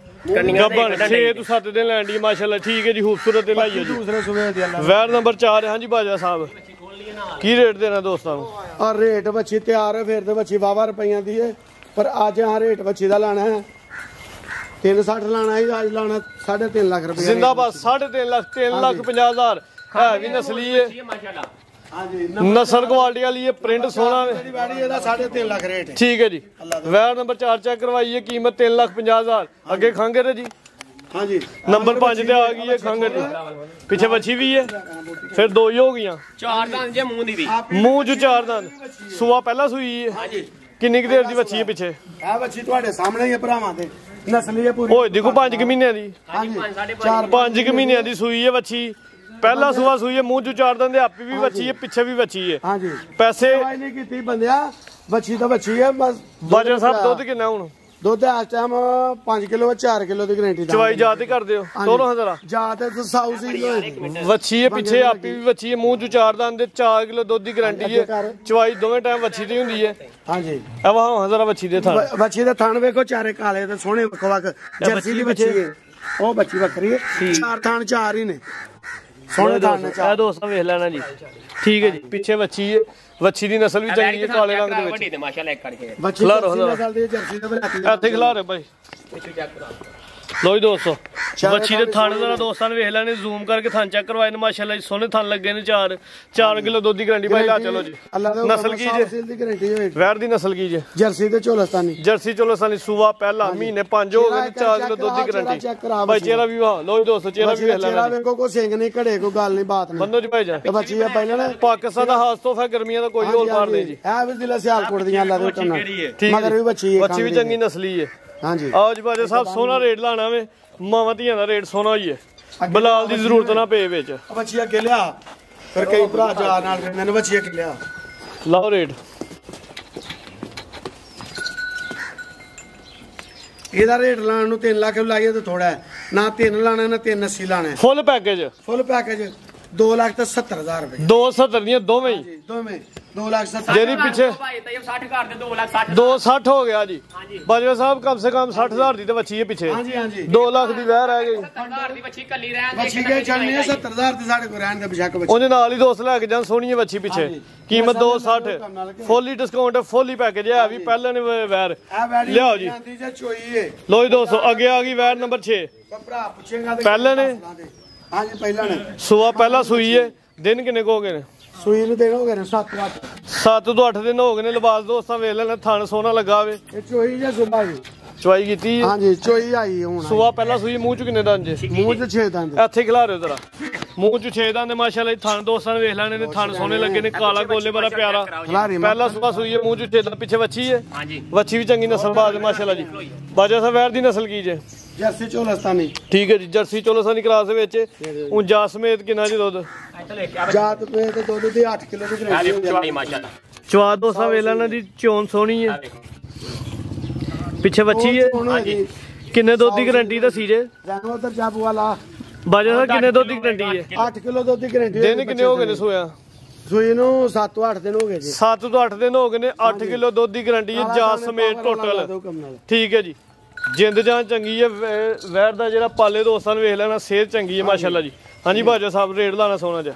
ਕੰਨੀਆਂ ਦੇ ਗੱਬਨ 6 ਤੋਂ 7 ਦਿਨ ਲੈਣ ਦੀ ਮਾਸ਼ਾਅੱਲਾ ਠੀਕ ਹੈ ਜੀ ਖੂਬਸੂਰਤ ਤੇ ਲਾਈਓ ਜੀ ਦੂਸਰੇ ਸੂਬੇ ਦੀ ਅੱਲਾ ਵੈਰ ਨੰਬਰ 4 ਹਾਂਜੀ ਬਾਜਾ ਸਾਹਿਬ ਕੀ ਰੇਟ ਦੇਣਾ ਦੋਸਤਾਂ ਨੂੰ ਔਰ ਰੇਟ ਬੱਚੀ ਤਿਆਰ ਹੈ ਫਿਰ ਤੇ ਬੱਚੀ ਵਾਵਾ ਰੁਪਈਆਂ ਦੀ ਹੈ ਪਰ ਅੱਜ ਹਾਂ ਰੇਟ ਬੱਚੀ ਦਾ ਲਾਣਾ ਹੈ 360 ਲਾਣਾ ਹੈ ਅੱਜ ਲਾਣਾ 3.5 ਲੱਖ ਰੁਪਏ ਜ਼ਿੰਦਾਬਾਦ 3.5 ਲੱਖ 3,50,000 ਹੈ ਵੀ ਨਸਲੀ ਹੈ ਮਾਸ਼ਾਅੱਲਾ ਹਾਂਜੀ ਨਸਲ ਕੁਆਲਿਟੀ ਵਾਲੀ ਹੈ ਪ੍ਰਿੰਟ ਸੋਹਣਾ ਹੈ ਦੀ ਬਾੜੀ ਇਹਦਾ 3.5 ਲੱਖ ਰੇਟ ਹੈ ਠੀਕ ਹੈ ਜੀ ਵੈਰ ਨੰਬਰ 4 ਚੈੱਕ ਕਰਵਾਈਏ ਕੀਮਤ 3,50,000 ਅੱਗੇ ਖਾਂਗੇ ਰੇ ਜੀ ਹਾਂਜੀ ਨੰਬਰ 5 ਤੇ ਆ ਗਈ ਹੈ ਖਾਂਗੇ ਜੀ ਪਿੱਛੇ ਵੱਛੀ ਵੀ ਹੈ ਫਿਰ ਦੋ ਹੀ ਹੋ ਗਈਆਂ ਚਾਰ ਦੰਦ ਜੇ ਮੂੰਹ ਦੀ ਵੀ ਮੂੰਹ ਚ 4 ਦੰਦ ਸੂਆ ਪਹਿਲਾਂ ਸੂਈ ਹੈ ਹਾਂਜੀ ਕਿੰਨੀ ਕੁ ਦੇਰ ਦੀ ਵੱਛੀ ਹੈ ਪਿੱਛੇ ਆ ਬੱਚੀ ਤੁਹਾਡੇ ਸਾਹਮਣੇ ਹੀ ਹੈ ਭਰਾਵਾਂ ਦੇ ਨਸਲੀ ਹੈ ਪੂਰੀ ਓਏ ਦੇਖੋ 5 ਮਹੀਨਿਆਂ ਦੀ ਹਾਂਜੀ 5 ਮਹੀਨਿਆਂ ਦੀ ਸੂਈ ਹੈ ਵੱਛੀ ਪਹਿਲਾ ਸੂਆ ਸੂਈ ਹੈ ਮੂੰਹ ਚ 4 ਦੰਦ ਦੇ ਆਪੀ ਵੀ ਵੱਛੀ ਹੈ ਪਿੱਛੇ ਵੀ ਵੱਛੀ ਹੈ ਹਾਂਜੀ ਪੈਸੇ ਦਵਾਈ ਨਹੀਂ ਕੀਤੀ ਬੰਦਿਆ ਬੱਚੀ ਤਾਂ ਬੱਚੀ ਹੈ ਬਸ ਬਾਜਾ ਸਾਹਿਬ ਦੁੱਧ ਕਿੰਨਾ ਹੁਣ ਦੁੱਧ ਇਸ ਟਾਈਮ 5 ਕਿਲੋ 4 ਕਿਲੋ ਦੀ ਗਾਰੰਟੀ ਦਾ ਚਵਾਈ ਜਾਤ ਹੀ ਕਰਦੇ ਹੋ ਤੋਰੋ ਹਾਂ ਜ਼ਰਾ ਜਾ ਤੇ ਸਾਊ ਸੀ ਵੱਛੀ ਹੈ ਪਿੱਛੇ ਆਪੀ ਵੀ ਵੱਛੀ ਹੈ ਮੂੰਹ ਚ 4 ਦੰਦ ਦੇ 4 ਕਿਲੋ ਦੁੱਧ ਦੀ ਗਾਰੰਟੀ ਹੈ ਚਵਾਈ ਦੋਵੇਂ ਟਾਈਮ ਵੱਛੀ ਦੀ ਹੁੰਦੀ ਹੈ ਹਾਂਜੀ ਇਹ ਵਾਹ ਜ਼ਰਾ ਵੱਛੀ ਦੇ ਥਾਂ ਬੱਚੀ ਦੇ ਥਣ ਵੇਖੋ ਚਾਰੇ ਕਾਲੇ ਤੇ ਸੋਹਣੇ ਵੱਖ ਵੱਖ ਜਰਸੀ ਦੀ ਬੱਚੀ ਹੈ ਉਹ ਬੱਚੀ ਵੱਖਰੀ ਹੈ ਚਾਰ ਥਣ ਚਾਰ ਹੀ ਨੇ ਸੋਹਣੇ ਥਣ ਨੇ ਇਹ ਦੋਸਤਾਂ ਵੇਖ ਲੈਣਾ ਜੀ ਠੀਕ ਹੈ ਜੀ ਪਿੱਛੇ ਵੱਛੀ ਹੈ ਵੱਛੀ ਦੀ ਨਸਲ ਵੀ ਚੰਗੀ ਹੈ ਕਾਲੇ ਰੰਗ ਦੇ ਵਿੱਚ ਵੱਡੀ ਤੇ ਮਾਸ਼ਾਅੱਲਾ ਇੱਕ ਕਰਕੇ ਬੱਚੀ ਖਿਲਾਰੋ ਜਰਸੀ ਨਸਲ ਦੀ ਜਰਸੀ ਦੇ ਬਲਾਕੀ ਇੱਥੇ ਖਿਲਾ ਰਹੇ ਭਾਈ ਪਿੱਛੇ ਚੈੱਕ ਕਰਾਓ ਲੋ ਜੀ ਦੋਸਤੋ ਵੱਛੀ ਦੇ ਥਣ ਜ਼ਰਾ ਦੋਸਤਾਂ ਨੇ ਵੇਖ ਲੈਣੇ ਜ਼ੂਮ ਕਰਕੇ ਥਣ ਚੈੱਕ ਕਰਵਾਏ ਨੇ ਮਾਸ਼ਾਅੱਲਾ ਜੀ ਸੋਹਣੇ ਥਣ ਲੱਗੇ ਨੇ 4 ਕਿਲੋ ਦੁੱਧ ਦੀ ਗਾਰੰਟੀ ਭਾਈ ਲਾ ਚਲੋ ਜੀ ਨਸਲ ਕੀ ਜੇ ਦੀ ਗਾਰੰਟੀ ਹੋਏ ਵੈਰ ਦੀ ਨਸਲ ਕੀ ਜੇ ਜਰਸੀ ਤੇ ਝੋਲਸਤਾਨੀ ਜਰਸੀ ਚੋਲਸਾਨੀ ਸੂਆ ਪਹਿਲਾ ਮਹੀਨੇ 5 ਹੋ ਗਏ 4 ਕਿਲੋ ਦੁੱਧ ਦੀ ਗਾਰੰਟੀ ਭਾਈ ਚਿਹਰਾ ਵੀ ਵਾਹ ਲੋ ਜੀ ਦੋਸਤੋ ਚਿਹਰਾ ਵੀ ਵੇਖ ਲੈਣਾ ਵੇਖੋ ਕੋਈ ਸਿੰਘ ਨਹੀਂ ਘੜੇ ਕੋਈ ਗੱਲ ਨਹੀਂ ਬਾਤ ਨਹੀਂ ਬੰਦੋ ਜੀ ਭਾਈ ਜਾ ਬੱਚੀ ਆ ਪਹਿਲਾਂ ਨਾ ਪਾਕਿਸਤਾਨ ਦਾ ਹਾਸ ਤੋਹਫਾ ਗਰਮੀਆਂ ਦਾ ਕੋਈ ਹੋਰ ਮਾਰ ਨਹੀਂ ਜੀ ਇਹ ਵੀ ਜ਼ਿਲ੍ਹਾ ਸਿਆਲਕੋਟ ਦੀਆਂ ਅੱਲਾ ਦੇ ਹੁਕਮ ਨਾਲ ਮਗਰ ਵੀ ਬੱਚੀ ਹੈ ਬੱਚੀ ਵੀ ਚੰਗੀ ਨਸਲੀ ਹੈ ਹਾਂਜੀ ਆਓ ਜੀ ਬਾਜਾ ਸਾਹਿਬ ਸੋਹਣਾ ਰੇਟ ਲਾਣਾ ਵੇ ਮਾਵਾਂ ਧੀਆਂ ਦਾ ਰੇਟ ਸੋਹਣਾ ਹੀ ਹੈ ਬਲਾਲ ਦੀ ਜ਼ਰੂਰਤ ਨਾ ਪਏ ਵਿੱਚ ਬੱਚੀ ਅੱਗੇ ਲਿਆ ਫਿਰ ਕਈ ਭਰਾ ਜਾ ਨਾਲ ਮੈਨੂੰ ਬੱਚੀ ਅੱਗੇ ਲਿਆ ਲਾਓ ਰੇਟ ਇਹਦਾ ਰੇਟ ਲਾਣ ਨੂੰ 3 ਲੱਖ ਲਾਈਏ ਤਾਂ ਥੋੜਾ ਹੈ ਨਾ 3 ਲਾਣਾ ਨਾ 380 ਲਾਣਾ ਫੁੱਲ ਪੈਕੇਜ ਫੁੱਲ ਪੈਕੇਜ 2,70,000 ਰੁਪਏ 270 ਦੀਆਂ ਦੋਵੇਂ ਹੀ ਜੀ ਦੋਵੇਂ 2,70,000 ਜਿਹੜੀ ਪਿੱਛੇ ਭਾਈ ਤਾਂ 60 ਕਰ ਦੇ 2 ਲੱਖ 60 260 ਹੋ ਗਿਆ ਜੀ ਬਾਜਵਾ ਸਾਹਿਬ ਕਮ ਸੇ ਕਮ 60,000 ਦੀ ਤੇ ਬੱਚੀ ਹੈ ਪਿੱਛੇ ਹਾਂਜੀ ਹਾਂਜੀ 2 ਲੱਖ ਦੀ ਵਹਿ ਰਹਿ ਗਈ 70,000 ਦੀ ਬੱਚੀ ਕੱਲੀ ਰਹਿਣ ਬੱਚੀ ਕੇ ਚੱਲਣੀ ਹੈ 70,000 ਤੇ ਸਾਡੇ ਕੋਲ ਰਹਿਣ ਦੇ ਬਸ਼ੱਕ ਬੱਚੀ ਉਹਦੇ ਨਾਲ ਹੀ ਦੋਸਤ ਲੈ ਕੇ ਜਾਣ ਸੋਹਣੀ ਹੈ ਬੱਚੀ ਪਿੱਛੇ ਕੀਮਤ 260 ਫੁੱਲੀ ਡਿਸਕਾਊਂਟ ਫੁੱਲੀ ਪੈਕੇਜ ਹੈ ਵੀ ਪਹਿਲਾਂ ਨੇ ਵੈਰ ਆ ਵੈਡੀ ਲਿਆਓ ਜੀ ਆਂਦੀ ਜੇ ਚੋਈ ਏ ਲੋ ਜੀ ਦੋਸਤੋ ਅੱਗੇ ਆ ਗਈ ਵੈਰ ਨੰਬਰ 6 ਭਰਾ ਪੁੱਛੇਗਾ ਤੇ ਪਹਿਲੇ ਨੇ ਹਾਂਜੀ ਪਹਿਲਾਂ ਨੇ ਸੂਆ ਪਹਿਲਾਂ ਸੂਈ ਹੈ ਦਿਨ ਕਿੰਨੇ ਕੋ ਹੋ ਗਏ ਨੇ ਸੂਈ ਨੂੰ ਦੇਣਾ ਹੋ ਗਏ ਨੇ 7-8 7 ਤੋਂ 8 ਦਿਨ ਹੋ ਗਏ ਨੇ ਲਿਬਾਸ ਦੋਸਤਾਂ ਵੇਖ ਲੈਣਾ ਥਣ ਸੋਹਣਾ ਲੱਗਾ ਵੇ ਇਹ ਚੋਈ ਜਾਂ ਸੁਭਾ ਜੀ ਚਵਾਈ ਕੀਤੀ ਹੈ। ਹਾਂਜੀ ਚੋਈ ਆਈ ਹੁਣ ਸੂਆ ਪਹਿਲਾਂ ਸੂਈ ਮੂੰਹ ਚ ਕਿੰਨੇ ਦੰਦ ਜੇ ਮੂੰਹ ਚ 6 ਦੰਦ ਇੱਥੇ ਖਿਲਾ ਰਹੇ ਜ਼ਰਾ ਮੂੰਹ ਚ 6 ਦੰਦ ਮਾਸ਼ਾਅੱਲਾ ਥਣ ਦੋਸਤਾਂ ਨੇ ਵੇਖ ਲੈਣੇ ਨੇ ਥਣ ਸੋਹਣੇ ਲੱਗੇ ਨੇ ਕਾਲਾ ਗੋਲੇ ਬੜਾ ਪਿਆਰਾ ਖਲਾਰੀ ਪਹਿਲਾ ਸੂਆ ਸੂਈ ਹੈ ਮੂੰਹ ਚ 6 ਦੰਦ ਪਿੱਛੇ ਵੱਛੀ ਹੈ ਹਾਂਜੀ ਵੱਛੀ ਵੀ ਚੰਗੀ ਨਸਲ ਬਾਜ਼ ਹੈ ਮਾਸ਼ਾਅੱਲਾ ਜੀ ਬਾਜਾ ਸਾਹਿਬ ਵੈਰ ਦੀ ਨਸਲ ਕੀ ਜੇ ਜਰਸੀ ਚੋਲਸਤਾਨੀ ਠੀਕ ਹੈ ਜੀ ਜਰਸੀ ਚੋਲਸਾਨੀ ਕਲਾਸ ਦੇ ਵਿੱਚ ਉਹ ਜਾ ਸਮੇਤ ਕਿੰਨਾ ਜੀ ਦੁੱਧ ਇੱਥੇ ਲੈ ਕੇ ਜਾਤ ਪੇ ਤੇ ਦੁੱਧ ਦੀ 8 ਕਿਲੋ ਦੀ ਆ ਗਰੰਟੀ ਦੇਖੋ ਚਵਾਈ ਮਾਸ਼ਾਅੱਲਾ ਚਵਾ ਦੋਸਤਾਂ ਵੇਖ ਲੈਣਾ ਦੀ ਚੋਣ ਸੋਹਣੀ ਹੈ ਪਿੱਛੇ ਵੱਛੀ ਹੈ ਹਾਂਜੀ ਕਿੰਨੇ ਦੁੱਧ ਦੀ ਗਾਰੰਟੀ ਦੱਸੀ ਜੇ ਜਾਨੋ ਉਧਰ ਜਾਬੂ ਵਾਲਾ ਬਾਜਾ ਸਾਹਿਬ ਕਿੰਨੇ ਦੁੱਧ ਦੀ ਗਾਰੰਟੀ ਹੈ 8 ਕਿਲੋ ਦੁੱਧ ਦੀ ਗਰੰਟੀ ਦਿਨ ਕਿੰਨੇ ਹੋ ਗਏ ਨੇ ਸੋਇਆ ਸੂਈ ਨੂੰ 7-8 ਦਿਨ ਹੋ ਗਏ ਜੀ 7 ਤੋਂ 8 ਦਿਨ ਹੋ ਗਏ ਨੇ 8 ਕਿਲੋ ਦੁੱਧ ਦੀ ਗਾਰੰਟੀ ਹੈ ਜਾ ਸਮੇਤ ਟੋਟਲ ਠੀਕ ਹੈ ਜੀ ਜਿੰਦ ਜਾਨ ਚੰਗੀ ਹੈ ਵੈਰ ਦਾ ਜਿਹੜਾ ਪਾਲੇ ਦੋਸਤਾਂ ਨੂੰ ਵੇਖ ਲੈਣਾ ਸਿਹਤ ਚੰਗੀ ਹੈ ਮਾਸ਼ਾਅੱਲਾ ਜੀ ਹਾਂਜੀ ਬਾਜਾ ਸਾਹਿਬ ਰੇਟ ਲਾਣਾ ਸੋਨਾ ਜਾ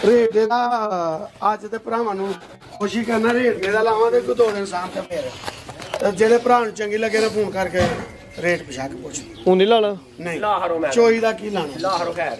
ਰੇਟ ਇਹਦਾ ਅੱਜ ਤੇ ਭਰਾਵਾਂ ਨੂੰ ਖੁਸ਼ੀ ਕਰਨਾ ਰੇਟ ਇਹਦਾ ਲਾਵਾਂ ਤੇ ਕੋਈ 2 ਦਿਨ ਸ਼ਾਮ ਤੇ ਫੇਰ ਜਿਹੜੇ ਭਰਾ ਨੂੰ ਚੰਗੀ ਲੱਗੇ ਨੇ ਫੋਨ ਕਰਕੇ ਰੇਟ ਪੁੱਛਾ ਕੇ ਪੁੱਛ ਹੁਣ ਨਹੀਂ ਲਾਣਾ ਨਹੀਂ ਲਾਹਰੋ ਮੈਂ ਚੋਈ ਦਾ ਕੀ ਲਾਣਾ ਲਾਹਰੋ ਖੈਰ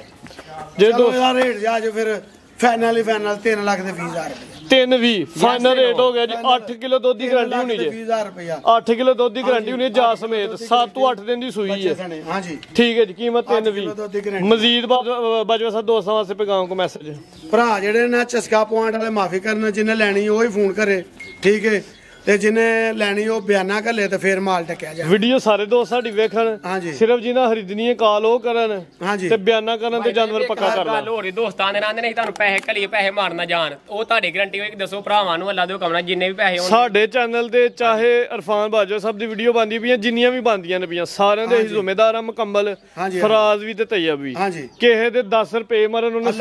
ਜੇ ਚਲੋ ਇਹਦਾ ਰੇਟ ਜਾ ਜੋ ਫਿਰ ਫਾਈਨਲ 3 ਲੱਖ ਦੇ 20,000 ਰੁਪਏ 320 ਫਾਈਨਲ ਰੇਟ ਹੋ ਗਿਆ ਜੀ 8 ਕਿਲੋ ਦੁੱਧ ਦੀ ਗਾਰੰਟੀ ਹੋਣੀ ਜੀ 20000 ਰੁਪਇਆ 8 ਕਿਲੋ ਦੁੱਧ ਦੀ ਗਾਰੰਟੀ ਹੋਣੀ ਜਾ ਸਮੇਤ 7 ਤੋਂ 8 ਦਿਨ ਦੀ ਸੂਈ ਹੈ ਹਾਂਜੀ ਠੀਕ ਹੈ ਜੀ ਕੀਮਤ 320 ਮਜ਼ੀਦ ਬਾਜਵਾ ਸਾਹਿਬ ਦੋਸਤਾਂ ਵਾਸਤੇ ਪੈਗਾਮ ਕੋ ਮੈਸੇਜ ਭਰਾ ਜਿਹੜੇ ਨਾ ਚਸਕਾ ਪੁਆਇੰਟ ਵਾਲੇ ਮਾਫੀ ਕਰਨ ਜਿਹਨੇ ਲੈਣੀ ਉਹ ਹੀ ਫੋਨ ਕਰੇ ਠੀਕ ਹੈ ਤੇ ਜਿਹਨੇ ਲੈਣੀ ਉਹ ਬਿਆਨਾ ਘੱਲੇ ਤੇ ਫੇਰ ਮਾਲ ਟੱਕਿਆ ਜਾ ਵੀਡੀਓ ਸਾਰੇ ਦੋਸਤ ਸਾਡੀ ਵੇਖਣ ਸਿਰਫ ਜਿਹਨਾਂ ਖਰੀਦਣੀ ਹੈ ਕਾਲ ਉਹ ਕਰਨ ਤੇ ਬਿਆਨਾ ਕਰਨ ਤੇ ਜਾਨਵਰ ਪੱਕਾ ਕਰ ਲੈਣ ਹੋਰ ਦੋਸਤਾਂ ਦੇ ਨਾਲ ਨਹੀਂ ਤੁਹਾਨੂੰ ਪੈਸੇ ਘਲੀਏ ਪੈਸੇ ਮਾਰਨਾ ਜਾਣ ਉਹ ਤੁਹਾਡੀ ਗਾਰੰਟੀ ਹੋਏ ਕਿ ਦੱਸੋ ਭਰਾਵਾਂ ਨੂੰ ਅੱਲਾ ਦੇ ਹੁਕਮ ਨਾਲ ਜਿੰਨੇ ਵੀ ਪੈਸੇ ਹੋਣ ਸਾਡੇ ਚੈਨਲ ਤੇ ਚਾਹੇ ਇਰਫਾਨ ਬਾਜਵਾ ਸਾਹਿਬ ਦੀ ਵੀਡੀਓ ਬਣਦੀ ਪਈਆਂ ਜਿੰਨੀਆਂ ਵੀ ਬਣਦੀਆਂ ਨੇ ਪਈਆਂ ਸਾਰਿਆਂ ਦੇ ਜ਼ਿੰਮੇਦਾਰ ਆ ਮੁਕੰਮਲ ਫਰਾਜ਼ ਵੀ ਤੇ ਤੈਯਬ ਵੀ ਕਿਸੇ ਦੇ 10 ਰੁਪਏ ਮਰਨ ਉਹਨੇ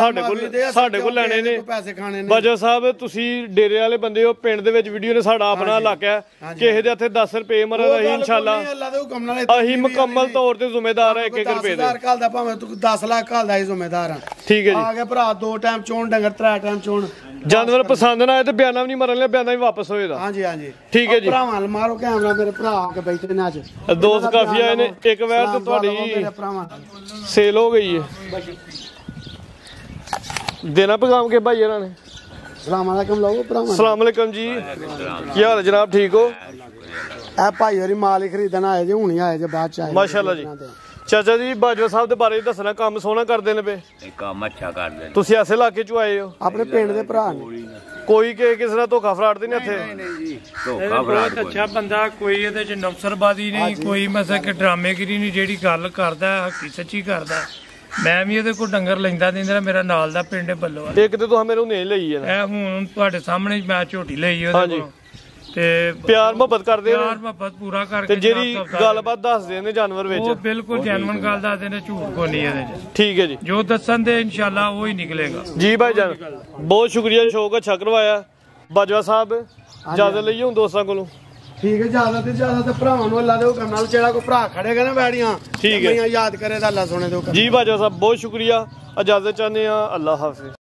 ਸਾਡੇ ਕੋਲ ਲੈਣੇ ਨੇ ਪੈਸੇ ਖਾਣੇ ਨੇ ਬਾਜਵਾ ਸਾਹਿਬ ਤੁਸੀਂ ਡੇਰੇ ਵਾਲੇ ਬੰਦੇ ਹੋ ਪਿੰਡ ਦੇ ਵਿੱਚ ਵੀਡੀਓ ਨੇ ਸਾਡਾ ਆਪਣਾ ਇਲਾਕਾ ਕਿਸੇ ਦੇ ਹੱਥੇ 10 ਰੁਪਏ ਮਰਨ ਅਸੀਂ ਇਨਸ਼ਾਅੱਲਾ ਅਸੀਂ ਮੁਕੰਮਲ ਤੌਰ ਤੇ ਜ਼ਿੰਮੇਦਾਰ ਆ 1-1 ਰੁਪਏ ਦੇ ਘਰ ਦਾ ਭਾਵੇਂ ਤੂੰ 10 ਲੱਖ ਘਰ ਦਾ ਹੀ ਜ਼ਿੰਮੇਦਾਰ ਆ ਠੀਕ ਹੈ ਜੀ ਆ ਗਿਆ ਭਰਾ 2 ਟਾਈਮ ਚੋਣ ਡੰਗਰ 3 ਟਾਈਮ ਚੋਣ ਜਾਨਵਰ ਪਸੰਦ ਨਾ ਆਏ ਤੇ ਬਿਆਨਾ ਵੀ ਨਹੀਂ ਮਰਨ ਲਿਆ ਬਿਆਨਾ ਵੀ ਵਾਪਸ ਹੋਏਗਾ ਹਾਂਜੀ ਹਾਂਜੀ ਠੀਕ ਹੈ ਜੀ ਭਰਾਵਾਂ ਨਾਲ ਮਾਰੋ ਕੈਮਰਾ ਮੇਰੇ ਭਰਾ ਆ ਕੇ ਬੈਠੇ ਨੇ ਅੱਜ ਦੋਸਤ ਕਾਫੀ ਆਏ ਨੇ ਇੱਕ ਵਾਰ ਤੇ ਤੁਹਾਡੀ ਸੇਲ ਹੋ ਗਈ ਹੈ ਦੇਣਾ ਪੈਗਾਮ ਕੇ ਭਾਈ ਇਹਨਾਂ ਨੇ ਸਲਾਮ ਅਲੈਕਮ ਲੋਗੋ ਭਰਾਵਾਂ ਸਲਾਮ ਅਲੈਕਮ ਜੀ ਕੀ ਹਾਲ ਹੈ ਜਨਾਬ ਠੀਕ ਹੋ ਇਹ ਭਾਈ ਹੋਰੀ ਮਾਲ ਹੀ ਖਰੀਦਣ ਆਏ ਜੇ ਹੁਣੀ ਆਏ ਜੇ ਬਾਅਦ ਚ ਆਏ ਮਾਸ਼ਾਅੱਲਾ ਜੀ ਚਾਚਾ ਜੀ ਬਾਜਵਾ ਸਾਹਿਬ ਦੇ ਬਾਰੇ ਦੱਸਣਾ ਕੰਮ ਸੋਹਣਾ ਕਰਦੇ ਨੇ ਪਏ ਕੰਮ ਅੱਛਾ ਕਰਦੇ ਨੇ ਤੁਸੀਂ ਐਸੇ ਇਲਾਕੇ ਚੋਂ ਆਏ ਹੋ ਆਪਣੇ ਪਿੰਡ ਦੇ ਭਰਾ ਨੇ ਕੋਈ ਕਿਸੇ ਦਾ ਧੋਖਾ ਫਰਾਡ ਤੇ ਨਹੀਂ ਇੱਥੇ ਧੋਖਾ ਫਰਾਡ ਅੱਛਾ ਬੰਦਾ ਕੋਈ ਇਹਦੇ ਚ ਨਫਸਰਬਾਜ਼ੀ ਨਹੀਂ ਕੋਈ ਮਸਾ ਕਿ ਡਰਾਮੇਗਿਰੀ ਨਹੀਂ ਜਿਹੜੀ ਗੱਲ ਕਰਦਾ ਹੱਕੀ ਸੱਚੀ ਕਰਦਾ ਮੈਂ ਵੀ ਇਹਦੇ ਕੋਲ ਡੰਗਰ ਲੈਂਦਾ ਦਿੰਦਾ ਮੇਰਾ ਨਾਲ ਦਾ ਪਿੰਡ ਬੱਲੋ ਇੱਕ ਤੇ ਤੁਸੀਂ ਮੇਰੇ ਨੇ ਲਈ ਹੈ ਇਹ ਹੁਣ ਤੁਹਾਡੇ ਸਾਹਮਣੇ ਮੈਂ ਝੋਟੀ ਲਈ ਉਹਦੇ ਕੋਲ ਤੇ ਪਿਆਰ ਮੁਹੱਬਤ ਕਰਦੇ ਨੇ ਪਿਆਰ ਮੁਹੱਬਤ ਪੂਰਾ ਕਰਕੇ ਤੇ ਜਿਹੜੀ ਗੱਲਬਾਤ ਦੱਸਦੇ ਨੇ ਜਾਨਵਰ ਵਿੱਚ ਉਹ ਬਿਲਕੁਲ ਜੈਨੂਇਨ ਗੱਲ ਦੱਸਦੇ ਨੇ ਝੂਠ ਕੋਈ ਨਹੀਂ ਇਹਦੇ ਚ ਠੀਕ ਹੈ ਜੀ ਜੋ ਦੱਸਣ ਦੇ ਇਨਸ਼ਾਅੱਲਾ ਉਹ ਹੀ ਨਿਕਲੇਗਾ ਜੀ ਭਾਈ ਜਾਨ ਬਹੁਤ ਸ਼ੁਕਰੀਆ ਸ਼ੌਕ ਅੱਛਾ ਕਰਵਾਇਆ ਬਾਜਵਾ ਸਾਹਿਬ ਇਜਾਜ਼ਤ ਲਈਏ ਹੁਣ ਦੋਸਤਾਂ ਕੋਲੋਂ ਠੀਕ ਹੈ ਜ਼ਿਆਦਾ ਤੇ ਭਰਾਵਾਂ ਨੂੰ ਅੱਲਾ ਦੇ ਹੁਕਮ ਨਾਲ ਜਿਹੜਾ ਕੋਈ ਭਰਾ ਖੜੇਗਾ ਨਾ ਬੈੜੀਆਂ ਠੀਕ ਹੈ ਯਾਦ ਕਰੇ ਤਾਂ ਅੱਲਾ ਸੋਨੇ ਦੇ ਹੁਕਮ ਜੀ ਬਾਜਵਾ ਸਾਹਿਬ ਬਹੁਤ ਸ਼ੁਕਰੀਆ ਇਜਾਜ਼ਤ ਚਾਹੁੰਦੇ ਆ ਅੱਲਾ ਹਾਫਿਜ਼